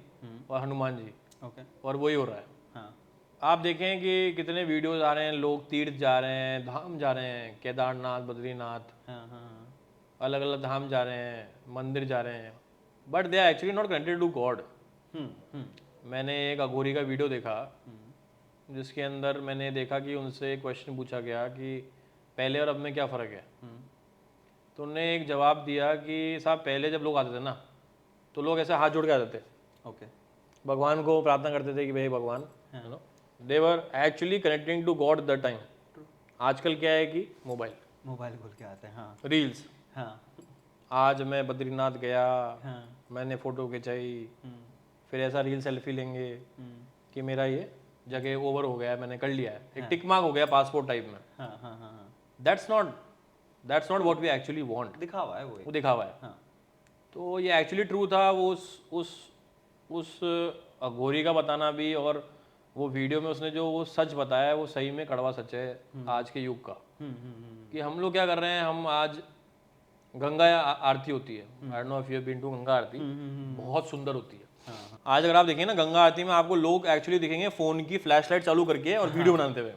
और हनुमान जी, ओके। और वही हो रहा है। हाँ। आप देखें कि कितने वीडियोस आ रहे हैं, लोग तीर्थ जा रहे हैं, धाम जा रहे हैं, केदारनाथ, बद्रीनाथ, हाँ हाँ अलग अलग धाम जा रहे हैं, मंदिर जा रहे हैं, but they are actually not connected to god. मैंने एक अघोरी का वीडियो देखा जिसके अंदर मैंने देखा कि उनसे क्वेश्चन पूछा गया कि पहले और अब में क्या फ़र्क है। तो उन्होंने एक जवाब दिया कि साहब पहले जब लोग आते थे ना तो लोग ऐसे हाथ जोड़ के आते थे, ओके, भगवान को प्रार्थना करते थे कि भाई भगवान, you know, they were actually connecting to god that time. आजकल क्या है कि मोबाइल खोल के आते हैं, हाँ रील्स। हाँ आज मैं बद्रीनाथ गया, हाँ मैंने फ़ोटो खिंचाई, फिर ऐसा रील सेल्फी लेंगे कि मेरा ये जगह ओवर हो गया है, मैंने कर लिया है, एक टिक मार्क हो गया पासपोर्ट टाइप में। हाँ हाँ हाँ, that's not what we actually want. दिखावा है वो, वो दिखावा है। हाँ तो ये एक्चुअली ट्रू था, वो उस अघोरी का बताना भी, और वो वीडियो में उसने जो वो सच बताया है वो सही में कड़वा सच है आज के युग का। कि हम लोग क्या कर रहे हैं, हम आज गंगा आरती होती है, I don't know if you have been to Ganga Aarti, बहुत सुंदर होती है। आज अगर आप देखें ना गंगा आरती में आपको लोग एक्चुअली दिखेंगे फोन की फ्लैशलाइट चालू करके और वीडियो बनाते हुए।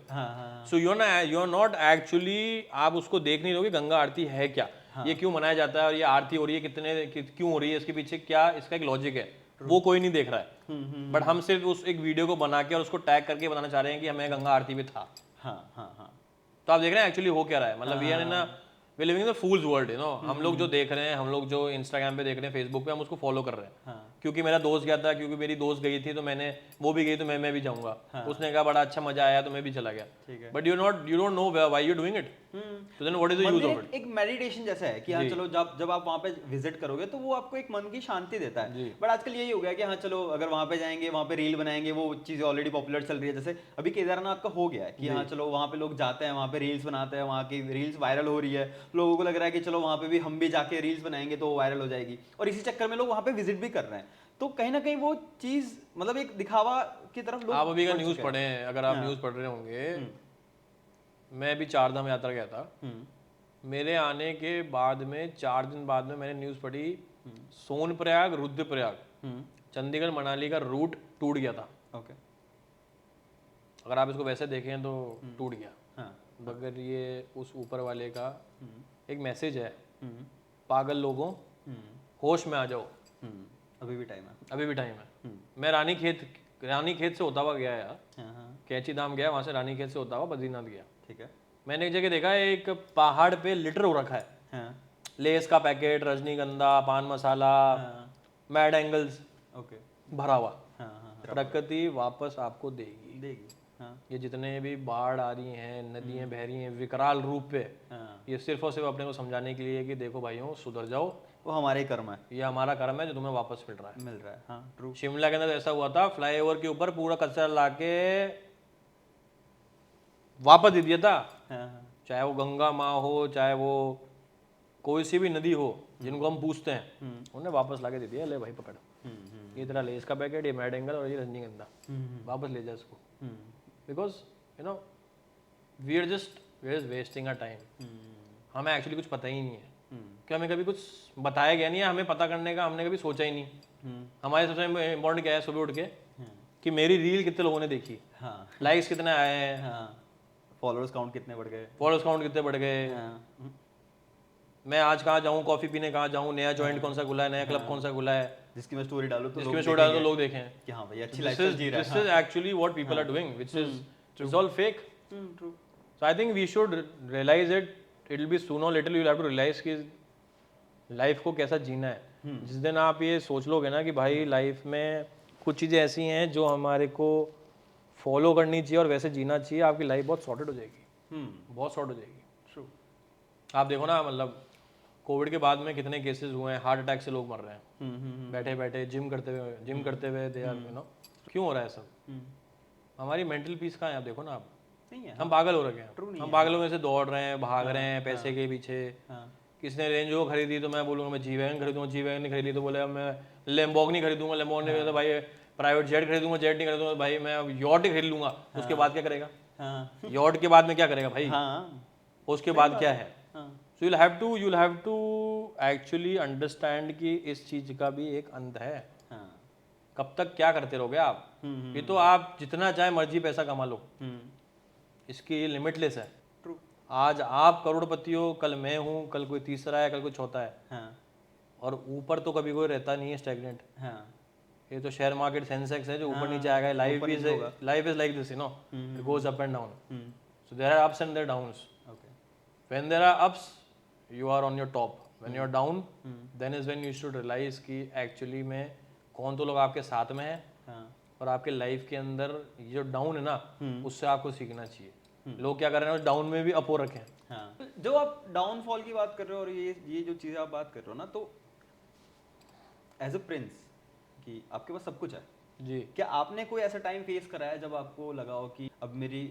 So you are not actually, आप उसको देख नहीं रहोगे गंगा आरती है क्या, ये क्यों मनाया जाता है और ये आरती हो रही है क्यों हो रही है, इसके पीछे क्या इसका एक लॉजिक है, वो कोई नहीं देख रहा है। बट हम सिर्फ उस एक वीडियो को बना के और उसको टैग करके बताना चाह रहे हैं कि हमें गंगा आरती में था। तो आप देख रहे हैं एक्चुअली हो क्या रहा है, मतलब ये है ना, we living in the fools world, you know. हम लोग जो देख रहे हैं, हम लोग जो इंस्टाग्राम पे देख रहे हैं, फेसबुक पे, हम उसको फॉलो कर रहे हैं। क्योंकि मेरा दोस्त गया था, क्योंकि मेरी दोस्त गई थी तो मैंने, वो भी गई तो मैं भी जाऊंगा। उसने कहा बड़ा अच्छा मजा आया तो मैं भी चला गया। But you don't know why you doing it, so then what is the use of it. एक मेडिटेशन जैसा है कि हाँ चलो जब आप वहाँ पे विजिट करोगे तो वो आपको एक मन की शांति देता है। बट आजकल यही हो गया कि हाँ चलो अगर वहाँ पे जाएंगे, वहाँ पे रील बनाएंगे, वो चीज़ ऑलरेडी पॉपुलर चल रही है। जैसे अभी केदारनाथ का हो गया है कि हाँ चलो वहाँ पे लोग जाते हैं, वहाँ पे रील्स बनाते हैं, वहाँ की रील्स वायरल हो रही है, लोगों को लग रहा है कि चलो वहाँ पे भी हम भी जाके रील्स बनाएंगे तो वायरल हो जाएगी, और इसी चक्कर में लोग वहाँ पे विजिट भी कर रहे हैं। तो कहीं ना कहीं वो चीज़ मतलब एक दिखावा की तरफ लोग। आप अभी का न्यूज़ पढ़े हैं, अगर आप न्यूज़ पढ़ रहे होंगे, मैं भी 4 धाम यात्रा गया था। मेरे आने के बाद में 4 दिन बाद में मैंने न्यूज़ पढ़ी, सोनप्रयाग रुद्रप्रयाग चंडीगढ़ मनाली का रूट टूट गया था। ओके, अगर आप इसको वैसे देखें तो टूट गया। मगर ये उस ऊपर वाले का एक मैसेज है, पागल लोगों होश में आ जाओ, अभी भी टाइम है, अभी भी टाइम है। मैं रानीखेत से होता हुआ गया यार, कैची धाम गया, वहां से रानीखेत से होता हुआ बद्रीनाथ गया। ठीक है, मैंने एक जगह देखा है, एक पहाड़ पे लिटर हो रखा है, लेस का पैकेट, रजनीगंधा, पान मसाला, मैड एंगल्स, ओके, भरा हुआ। प्रकृति वापस आपको देगी। ये जितने भी बाढ़ आ रही हैं, नदियां बह रही हैं विकराल रूप पे, ये सिर्फ और सिर्फ अपने को समझाने के लिए कि देखो भाइयों सुधर जाओ, वो हमारे ही कर्म है, ये हमारा कर्म है जो तुम्हें वापस मिल रहा है। हाँ ट्रू। शिमला के अंदर ऐसा हुआ था, फ्लाईओवर के ऊपर पूरा कचरा लाके वापस दे दिया था। चाहे वो गंगा माँ हो, चाहे वो कोई सी भी नदी हो जिनको हम पूछते हैं, उन्हें वापस लाके दे दिया, ले भाई पकड़, ये तेरा लेस का पैकेट, ये मैड एंगल और ये रजनीगंधा, वापस ले जा इसको। Because you know we are just wasting our time. हमें एक्चुअली कुछ पता ही नहीं है, कि हमें कभी कुछ बताया गया नहीं है, हमें पता करने का हमने कभी सोचा ही नहीं। हमारे सबसे इम्पोर्टेंट क्या है, सुबह उठ के कि मेरी रील कितने लोगों ने देखी, लाइक्स कितने आए हैं, फॉलोअर्स काउंट कितने बढ़ गए, मैं आज कहाँ जाऊँ कॉफी पीने, कहाँ जाऊँ, नया जॉइंट कौन सा खुला है, नया क्लब कौन सा खुला है, जिसकी मैं स्टोरी डालूं तो लोग देखें कि हाँ भाई अच्छी लाइफस्टाइल जी रहा है। This is actually what people are doing, which is all fake. So I think we should realise it will be sooner or later you will have to realise कि लाइफ को कैसा जीना है। जिस दिन आप ये सोच लोगे ना कि भाई लाइफ में कुछ चीज़ें ऐसी हैं जो हमारे को फॉलो करनी चाहिए और वैसे जीना चाहिए, आपकी लाइफ बहुत सॉर्टेड हो जाएगी, बहुत सॉर्ट हो जाएगी। ट्रू। आप देखो ना, मतलब कोविड के बाद में कितने केसेस हुए हैं, हार्ट अटैक से लोग मर रहे हैं, बैठे बैठे जिम करते हुए दे आर, यू नो, क्यों हो रहा है सब? हमारी मेंटल पीस कहाँ है? आप देखो ना, आप नहीं है, हम पागल हो रखे हैं, हम पागलों में से दौड़ रहे हैं, भाग रहे हैं पैसे के पीछे। किसने रेंज रोवर खरीदी तो मैं बोलूँगा मैं जी वैगन खरीदूंगा, जी वैगन नहीं खरीदी तो बोले मैं लैम्बोर्गिनी खरीदूंगा, लैम्बोर्गिनी खरीदूंगा भाई, प्राइवेट जेट खरीदूंगा, जेट नहीं खरीदूंगा भाई, मैं यॉट ही खरीद लूंगा। उसके बाद क्या करेगा? यॉट के बाद में क्या करेगा भाई? उसके बाद क्या है? सो you'll have to actually understand कि इस चीज का भी एक अंत है। कब तक क्या करते रहोगे आप? ये तो आप जितना चाहे मर्जी पैसा कमा लो, इसकी लिमिटलेस है। ट्रू। आज आप करोड़पति हो, कल मैं हूँ, कल कोई तीसरा है, कल कोई चौथा है। हाँ और ऊपर तो कभी कोई रहता नहीं है स्टैग्नेंट। हाँ ये तो शेयर मार्केट सेंसेक्स है जो ऊपर नीचे आएगा। Life is like this, it goes up and down. So there are ups and there downs. Okay. When there are ups you are on your top, when you are down then is when you should realize कि actually में कौन तो लोग आपके साथ में है, और आपके लाइफ के अंदर ये जो डाउन है ना, उससे आपको सीखना चाहिए। लोग क्या कर रहे हैं, उस डाउन में भी अप हो रखे हैं। हाँ, जो आप डाउनफॉल की बात कर रहे हो और ये जो चीज़ें आप बात कर रहे हो ना, तो एज अ प्रिंस कि आपके पास सब कुछ है जी, क्या आपने कोई ऐसा टाइम फेस करा है जब आपको लगा हो कि अब मेरी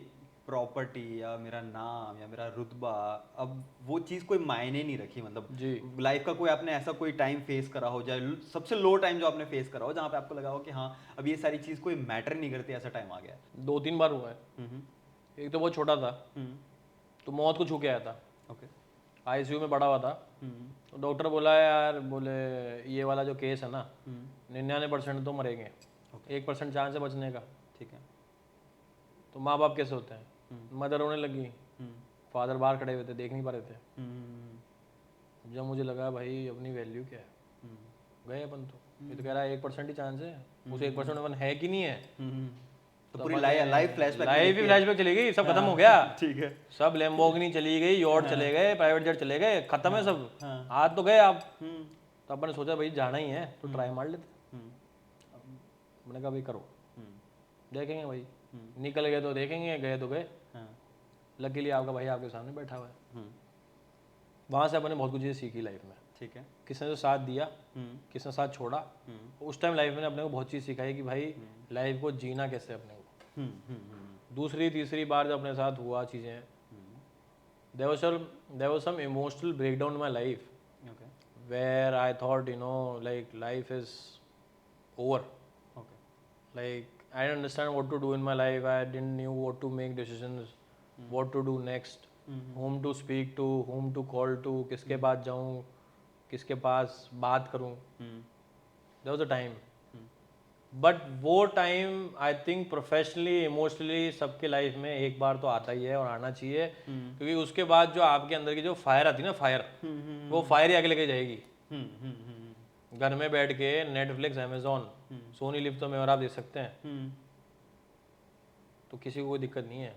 प्रॉपर्टी या मेरा नाम या मेरा रुतबा, अब वो चीज़ कोई मायने नहीं रखी, मतलब जी। लाइफ का कोई आपने ऐसा कोई टाइम फेस करा हो, जाए सबसे लो टाइम जो आपने फेस करा हो जहाँ पे आपको लगा हो कि हाँ अब ये सारी चीज़ कोई मैटर नहीं करती, ऐसा टाइम आ गया है? 2-3 बार हुआ है। एक तो बहुत छोटा था, तो मौत को छू के आया था। ओके। आईसीयू में पड़ा हुआ था, तो डॉक्टर बोला यार, बोले ये वाला जो केस है ना, 99% तो मरेंगे, 1% चांस है बचने का। ठीक है। तो माँ बाप कैसे होते हैं, मदर रोने लगी, फादर बाहर खड़े हुए थे, देख नहीं पा रहे थे। जब मुझे लगा भाई अपनी वैल्यू क्या है, गए अपन तो। ये तो कह रहा है 1% ही चांस है, उस 1% अपन है कि नहीं है। तो पूरी लाइफ फ्लैशबैक, लाइफ ही फ्लैशबैक चली गई, सब खत्म हो गया। ठीक है। सब लैम्बोर्गिनी चली गई, यॉट चले गए, प्राइवेट जेट चले गए, खत्म है सब। आज तो गए आप। तो अपन ने सोचा भाई जाना ही है तो ट्राई मार लेते। मैंने कहा भाई करो, देखेंगे भाई, निकल गए तो देखेंगे, गए तो गए। लकीली आपका भाई आपके सामने बैठा हुआ है। वहां से अपन ने बहुत कुछ चीज़ें सीखी लाइफ में। ठीक है। किसने जो साथ दिया, किसने साथ छोड़ा, उस टाइम लाइफ में अपने को बहुत चीज़ सिखाई कि भाई लाइफ को जीना कैसे अपने को। दूसरी तीसरी बार जब अपने साथ हुआ चीज़ें, there was some emotional breakdown in my life, Okay. where I thought, like life is over. Okay. Like I didn't understand what to do in my life. I didn't knew what to make decisions, what to do next, whom to speak to, whom to call to, किसके पास जाऊँ, किसके पास बात करूँ. There was a time. But वो time I think professionally emotionally सबके life में एक बार तो आता ही है और आना चाहिए, क्योंकि उसके बाद जो आपके अंदर की जो फायर आती है ना, फायर, वो फायर ही आगे लेके जाएगी। घर में बैठ के नेटफ्लिक्स, अमेजोन, सोनी लिव तो मैं और आप देख सकते हैं, तो किसी को कोई दिक्कत नहीं है।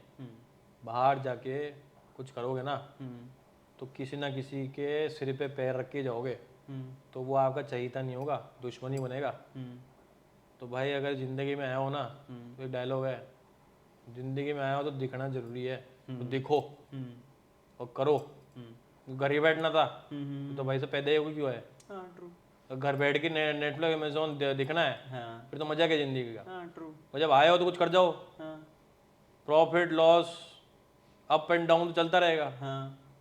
बाहर जाके कुछ करोगे ना, तो किसी ना किसी के सिर पे पैर रख के जाओगे, तो वो आपका चहीता नहीं होगा, दुश्मनी बनेगा। तो भाई अगर ज़िंदगी में आया हो ना, तो एक डायलॉग है, ज़िंदगी में आया हो तो दिखना ज़रूरी है, तो दिखो और करो। घर ही बैठना था तो भाई से पैदा ही क्यों है? तो घर बैठ के नेटफ्लिक्स, अमेजोन दिखना है, फिर तो मजा क्या ज़िंदगी का। और जब आए हो तो कुछ कर जाओ, profit loss up and down तो चलता रहेगा।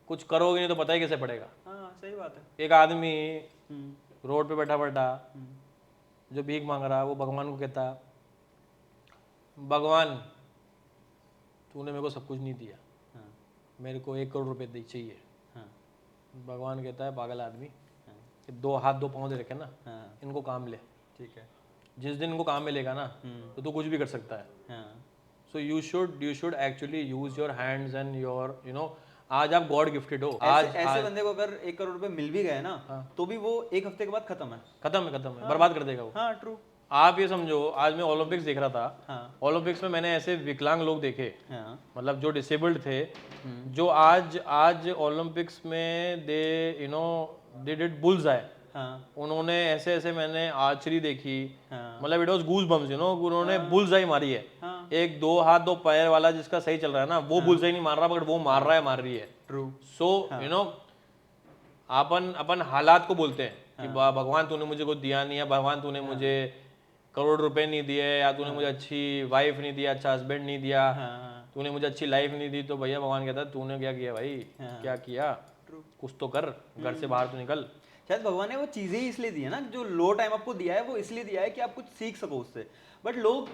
कुछ करोगे नहीं तो पता ही कैसे पड़ेगा। सही बात है। एक आदमी रोड पे बैठा बैठा जो भीख मांग रहा है, वो भगवान को कहता, भगवान तूने मेरे को सब कुछ नहीं दिया, मेरे को 1 करोड़ रुपए चाहिए। भगवान कहता है पागल आदमी, 2 हाथ 2 पाँव दे रखे ना, इनको काम ले। ठीक है। जिस दिन इनको काम में लेगा ना, तो तू कुछ भी कर सकता है। So you should actually use your hands and your आज आप गॉड गिफ्टेड हो। आज ऐसे बंदे को अगर 1 करोड़ रुपए मिल भी गए ना, तो भी वो 1 हफ्ते के बाद खत्म है, बर्बाद कर देगा वो। हाँ ट्रू। आप ये समझो, आज मैं ओलंपिक्स देख रहा था। ओलंपिक्स में मैंने ऐसे विकलांग लोग देखे, मतलब जो डिसेबल्ड थे, जो आज ओलंपिक्स में दे डिड बुल्स आई। उन्होंने ऐसे मैंने आर्चरी देखी, मतलब इट वाज गूज बम्स, उन्होंने बुल्स आई मारी है। एक 2 हाथ 2 पैर वाला जिसका सही चल रहा है ना, वो बुल्स आई नहीं मार रहा, मगर वो मार रही है। ट्रू। सो अपन हालात को बोलते हैं कि भगवान तूने मुझे कुछ दिया नहीं है, भगवान तूने मुझे करोड़ रुपए नहीं दिए, या तूने मुझे अच्छी वाइफ नहीं दिया, अच्छा हस्बैंड नहीं दिया, तूने मुझे अच्छी लाइफ नहीं दी। तो भैया भगवान कहता है तूने क्या किया भाई, क्या किया, कुछ तो कर, घर से बाहर तो निकल। शायद भगवान ने वो चीजें ही इसलिए दी है ना, जो लो टाइम आपको दिया है वो इसलिए दिया है कि आप कुछ सीख सको उससे। बट लोग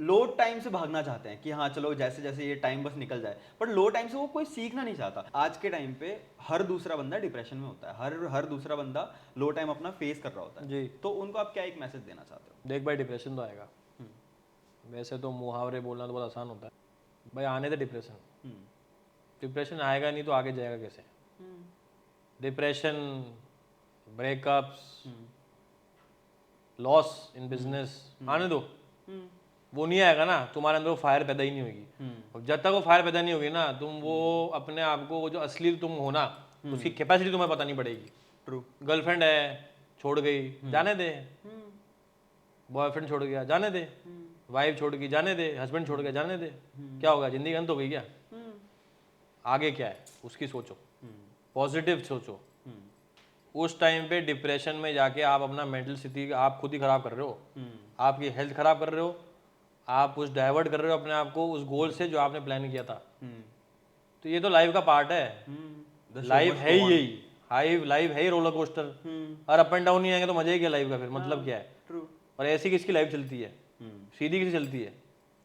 लो टाइम से भागना चाहते हैं कि हाँ चलो जैसे जैसे ये टाइम बस निकल जाए, बट लो टाइम से वो कोई सीखना नहीं चाहता। आज के टाइम पे हर दूसरा बंदा डिप्रेशन में होता है, हर दूसरा बंदा लो टाइम अपना फेस कर रहा होता है जी। तो उनको आप क्या एक मैसेज देना चाहते हो? देख भाई, डिप्रेशन तो आएगा, वैसे तो मुहावरे बोलना तो बहुत आसान होता है भाई, आने दे डिप्रेशन। हम्म, डिप्रेशन आएगा नहीं तो आगे जाएगा कैसे? Depression, breakups, loss in business, आने दो, वो नहीं आएगा ना, तुम्हारे अंदर वो फायर पैदा ही नहीं होगी। और जब तक वो फायर पैदा नहीं होगी ना, तुम वो अपने आप को, वो जो असली तुम हो ना, उसकी कैपेसिटी तुम्हें पता नहीं पड़ेगी। ट्रू। गर्लफ्रेंड है, छोड़ गई, जाने दे। बॉयफ्रेंड छोड़ गया, जाने दे। वाइफ छोड़ गई, जाने दे। हस्बैंड छोड़ गया, जाने दे। क्या होगा? जिंदगी अंत हो गई क्या? आगे क्या है उसकी सोचो, पॉजिटिव सोचो। उस टाइम पे डिप्रेशन में जाके आप अपना मेंटल स्थिति आप खुद ही खराब कर रहे हो, आपकी हेल्थ खराब कर रहे हो, आप उस डाइवर्ट कर रहे हो अपने आप को उस गोल से जो आपने प्लान किया था। तो ये तो लाइफ का पार्ट है। लाइफ है ही यही, लाइफ है ही रोलर कोस्टर। और अप एंड डाउन नहीं आएंगे तो मजा ही क्या लाइफ का? फिर मतलब क्या है? ट्रू। और ऐसी किसकी लाइफ चलती है? सीधी किसी चलती है?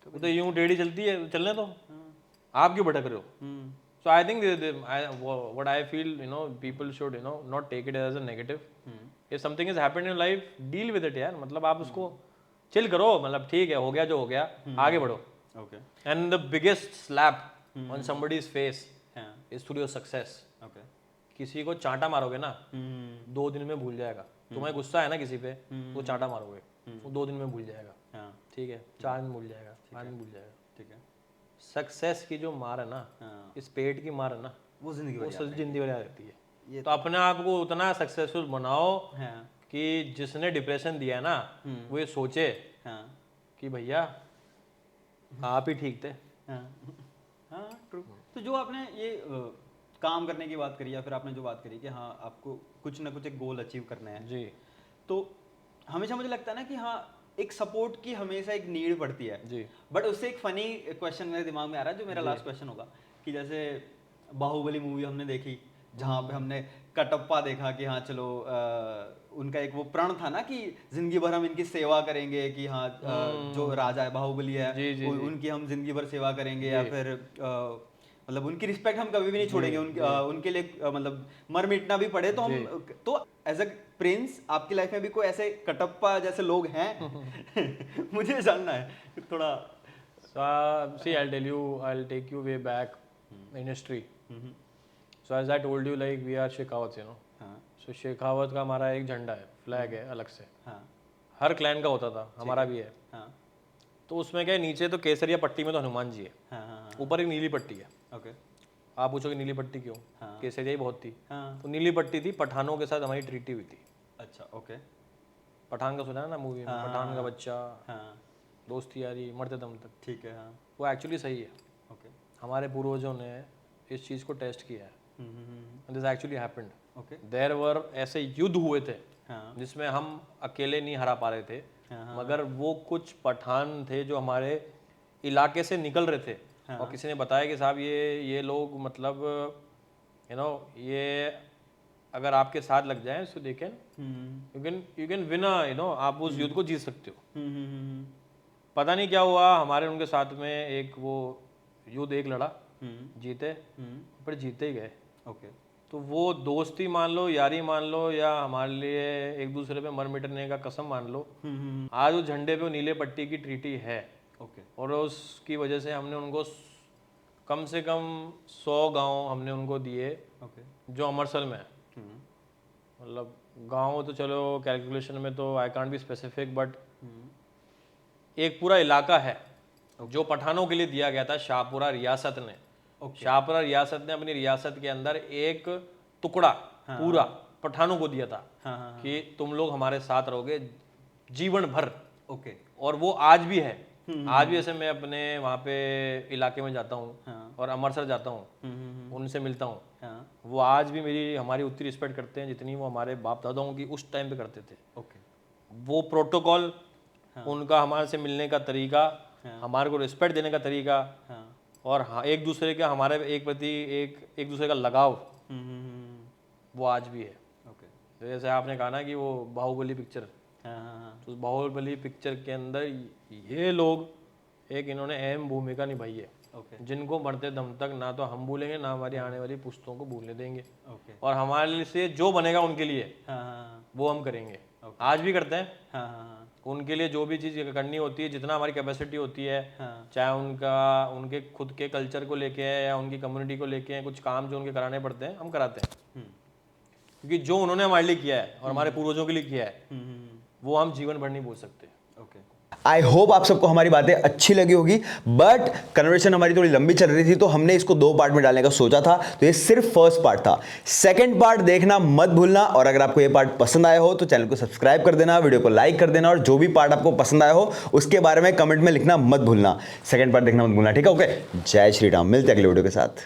वो तो यूं टेढ़ी चलती है, चलने दो। आप क्यों भटक रहे हो? So I think what I feel, people should, not take it as a negative. If something has happened in your life, deal with it यार। मतलब आप उसको chill करो, मतलब ठीक है, हो गया जो हो गया, आगे बढ़ो। Okay. And the biggest slap on somebody's face Yeah. is through your success. Okay. किसी को चांटा मारोगे ना, 2 दिन में भूल जाएगा। तुम्हें गुस्सा है ना किसी पे, वो चांटा मारोगे, वो 2 दिन में भूल जाएगा। हाँ, ठीक है, 4 दिन भूल जाएगा, 5 दिन भूल जाएगा। ठीक है। सक्सेस की जो मार है ना, हाँ, इस पेट की मार है ना, वो जिंदगी वो भर याद जिंदगी भर याद रहती है। ये तो अपने आप को उतना सक्सेसफुल बनाओ हाँ, कि जिसने डिप्रेशन दिया है ना, वो ये सोचे हाँ, कि भैया आप ही ठीक थे। हाँ, हाँ, ट्रू। तो जो आपने ये काम करने की बात करी, या फिर आपने जो बात करी कि हाँ आपको कुछ ना कुछ एक गोल अचीव करना है, जी तो हमेशा मुझे लगता है ना कि हाँ एक सपोर्ट की हमेशा एक नीड पड़ती है। जी बट उससे एक फनी क्वेश्चन मेरे दिमाग में आ रहा है, जो मेरा लास्ट क्वेश्चन होगा, कि जैसे बाहुबली मूवी हमने देखी, जहाँ पे हमने कटप्पा देखा कि हाँ चलो उनका एक वो प्रण था ना कि जिंदगी भर हम इनकी सेवा करेंगे, कि हाँ जो राजा है बाहुबली है जी, जी, जी। उनकी हम जिंदगी भर सेवा करेंगे, या फिर मतलब उनकी रिस्पेक्ट हम कभी भी नहीं छोड़ेंगे, उनके लिए मतलब मर मिटना भी पड़े तो हम। तो एज अ प्रिंस आपकी लाइफ में भी कोई ऐसे कटप्पा जैसे लोग हैं? मुझे जानना है थोड़ा। see, I'll take you way back in history. So as I told you, like we are Shekhawat, हाँ, so शेखावत का हमारा एक झंडा है, फ्लैग है अलग से, हाँ, हर क्लैन का होता था, हमारा भी है। हाँ, तो उसमें क्या है, नीचे तो केसरिया पट्टी में तो हनुमान जी है, हाँ, हाँ, ऊपर एक नीली पट्टी है। ओके, आप पूछोगे नीली पट्टी क्यों? हाँ, केसरिया ही बहुत थी, हाँ, तो नीली पट्टी थी। पठानों के साथ हमारी ट्रीटी हुई थी। अच्छा, ओके, पठान का सुना है ना मूवी में, पठान का बच्चा, हाँ, दोस्ती यारी मरते दम तक, ठीक है, हाँ, वो एक्चुअली सही है। ओके, हमारे पूर्वजों ने इस चीज़ को टेस्ट किया है, this actually happened. Okay, there were ऐसे युद्ध हुए थे हाँ, जिसमें हम अकेले नहीं हरा पा रहे थे, हाँ, मगर वो कुछ पठान थे जो हमारे इलाके से निकल रहे थे, और किसी ने बताया कि साहब ये लोग मतलब ये अगर आपके साथ लग जाएं तो they can you can win, आप उस युद्ध को जीत सकते हो। पता नहीं क्या हुआ, हमारे उनके साथ में एक वो युद्ध एक लड़ा, जीते, पर जीते ही गए। ओके, तो वो दोस्ती मान लो, यारी मान लो, या हमारे लिए एक दूसरे पे मर मिटने का कसम मान लो, आज उस झंडे पे वो नीले पट्टी की ट्रीटी है। ओके, और उसकी वजह से हमने उनको कम से कम 100 गांव हमने उनको दिए, ओके, जो अमरसर में है। मतलब गांव तो चलो कैलकुलेशन में तो I can't be specific, but एक पूरा इलाका है जो पठानों के लिए दिया गया था शाहपुरा रियासत ने। शाहपुरा रियासत ने अपनी रियासत के अंदर एक टुकड़ा पूरा पठानों को दिया था, कि तुम लोग हमारे साथ रहोगे जीवन भर। ओके, और वो आज भी है। आज भी ऐसे मैं अपने वहाँ पे इलाके में जाता हूँ और अमृतसर जाता हूँ, उनसे मिलता हूँ, वो आज भी हमारी उतनी रिस्पेक्ट करते हैं जितनी वो हमारे बाप दादाओं की उस टाइम पे करते थे। ओके, वो प्रोटोकॉल, उनका हमारे से मिलने का तरीका, हमारे को रिस्पेक्ट देने का तरीका, और हाँ एक दूसरे का हमारे एक प्रति एक दूसरे का लगाव, वो आज भी है। ओके, तो जैसे आपने कहा ना कि वो बाहुबली पिक्चर, तो उस बाहुबली पिक्चर के अंदर ये लोग इन्होंने अहम भूमिका निभाई है, जिनको मरते दम तक ना तो हम भूलेंगे, ना हमारी आने वाली पुश्तों को भूलने देंगे। और हमारे से जो बनेगा उनके लिए वो हम करेंगे, आज भी करते हैं। उनके लिए जो भी चीज़ करनी होती है, जितना हमारी कैपेसिटी होती है, हाँ। चाहे उनके खुद के कल्चर को लेके है या उनकी कम्युनिटी को लेके है, कुछ काम जो उनके कराने पड़ते हैं हम कराते हैं, क्योंकि जो उन्होंने हमारे लिए किया है और हमारे पूर्वजों के लिए किया है वो हम जीवन भर नहीं भूल सकते। ओके। आई होप आप सबको हमारी बातें अच्छी लगी होगी, बट कन्वर्सेशन हमारी थोड़ी लंबी चल रही थी तो हमने इसको 2 पार्ट में डालने का सोचा था, तो ये सिर्फ फर्स्ट पार्ट था। सेकंड पार्ट देखना मत भूलना, और अगर आपको ये पार्ट पसंद आया हो तो चैनल को सब्सक्राइब कर देना, वीडियो को लाइक कर देना, और जो भी पार्ट आपको पसंद आया हो उसके बारे में कमेंट में लिखना मत भूलना। सेकंड पार्ट देखना मत भूलना, ठीक है? ओके, जय श्री राम। मिलते हैं अगले वीडियो के साथ।